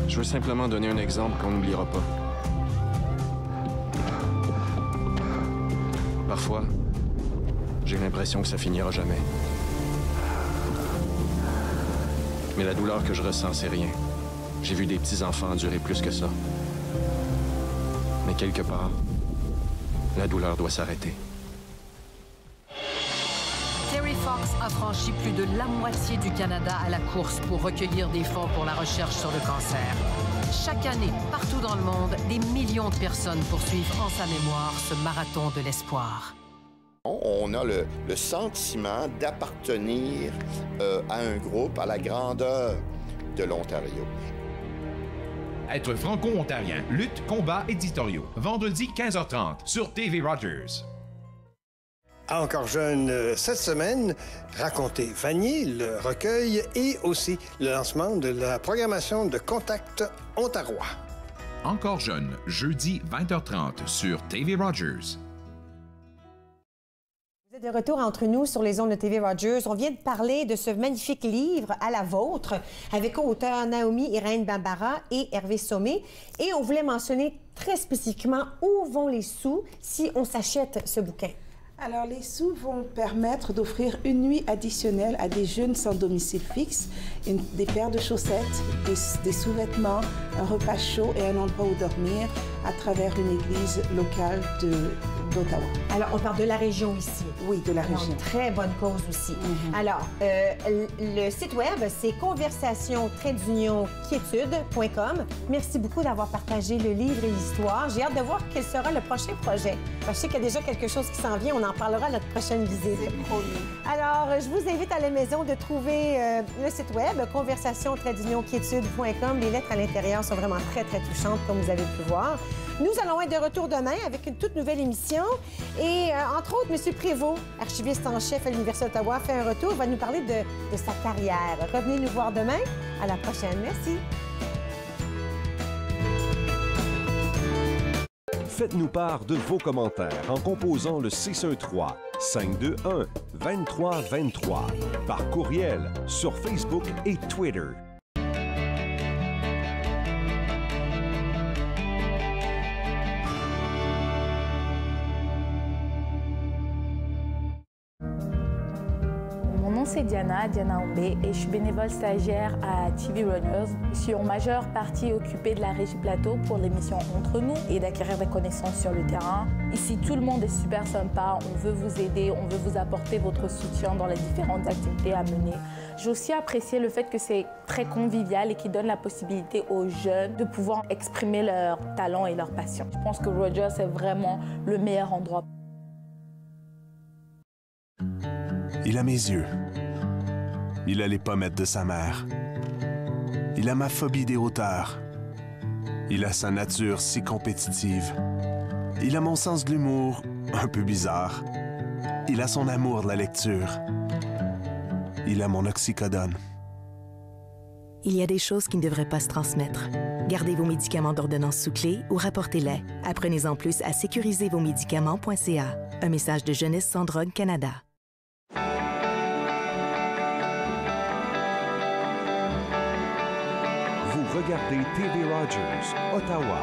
Speaker 5: Je veux simplement donner un exemple qu'on n'oubliera pas. Parfois, j'ai l'impression que ça finira jamais. Mais la douleur que je ressens, c'est rien. J'ai vu des petits-enfants endurer plus que ça. Mais quelque part, la douleur doit s'arrêter.
Speaker 7: Terry Fox a franchi plus de la moitié du Canada à la course pour recueillir des fonds pour la recherche sur le cancer. Chaque année, partout dans le monde, des millions de personnes poursuivent en sa mémoire ce marathon de l'espoir.
Speaker 8: On a le sentiment d'appartenir à un groupe, à la grandeur de l'Ontario.
Speaker 6: Être franco-ontarien, lutte, combat, éditoriaux. Vendredi 15h30 sur TV Rogers.
Speaker 17: À Encore jeune, cette semaine, Raconter Vanier, le recueil et aussi le lancement de la programmation de Contact Ontarois.
Speaker 6: Encore jeune, jeudi 20h30 sur TV Rogers.
Speaker 2: Vous êtes de retour entre nous sur les ondes de TV Rogers. On vient de parler de ce magnifique livre à la vôtre avec co-auteurs Naomi Irène Bambara et Hervé Sommet. Et on voulait mentionner très spécifiquement où vont les sous si on s'achète ce bouquin.
Speaker 24: Alors, les sous vont permettre d'offrir une nuit additionnelle à des jeunes sans domicile fixe, des paires de chaussettes, des sous-vêtements, un repas chaud et un endroit où dormir à travers une église locale d'Ottawa.
Speaker 2: Alors, on parle de la région ici.
Speaker 24: Oui, de la région.
Speaker 2: Une très bonne cause aussi. Alors, le site web, c'est conversation-quiétude.com. Merci beaucoup d'avoir partagé le livre et l'histoire. J'ai hâte de voir quel sera le prochain projet. Je sais qu'il y a déjà quelque chose qui s'en vient. On en parlera à notre prochaine visite.
Speaker 24: C'est promis.
Speaker 2: Alors, je vous invite à la maison de trouver le site web, conversation-quiétude.com. Les lettres à l'intérieur sont vraiment très, très touchantes, comme vous avez pu voir. Nous allons être de retour demain avec une toute nouvelle émission. Et entre autres, M. Prévost, archiviste en chef à l'Université d'Ottawa, fait un retour, va nous parler de sa carrière. Revenez nous voir demain. À la prochaine. Merci.
Speaker 10: Faites-nous part de vos commentaires en composant le 613-521-2323 par courriel sur Facebook et Twitter.
Speaker 11: C'est Diana Ombé et je suis bénévole stagiaire à TV Rogers. Je suis en majeure partie occupée de la Régie Plateau pour l'émission Entre nous et d'acquérir des connaissances sur le terrain. Ici, tout le monde est super sympa. On veut vous aider, on veut vous apporter votre soutien dans les différentes activités à mener. J'ai aussi apprécié le fait que c'est très convivial et qui donne la possibilité aux jeunes de pouvoir exprimer leurs talents et leurs passions. Je pense que Rogers est vraiment le meilleur endroit.
Speaker 25: Il a mes yeux. Il a les pommettes de sa mère. Il a ma phobie des hauteurs. Il a sa nature si compétitive. Il a mon sens de l'humour, un peu bizarre. Il a son amour de la lecture. Il a mon oxycodone.
Speaker 26: Il y a des choses qui ne devraient pas se transmettre. Gardez vos médicaments d'ordonnance sous clé ou rapportez-les. Apprenez-en plus à sécurisezvosmédicaments.ca. Un message de Jeunesse sans drogue Canada.
Speaker 10: Regardez TV Rogers, Ottawa.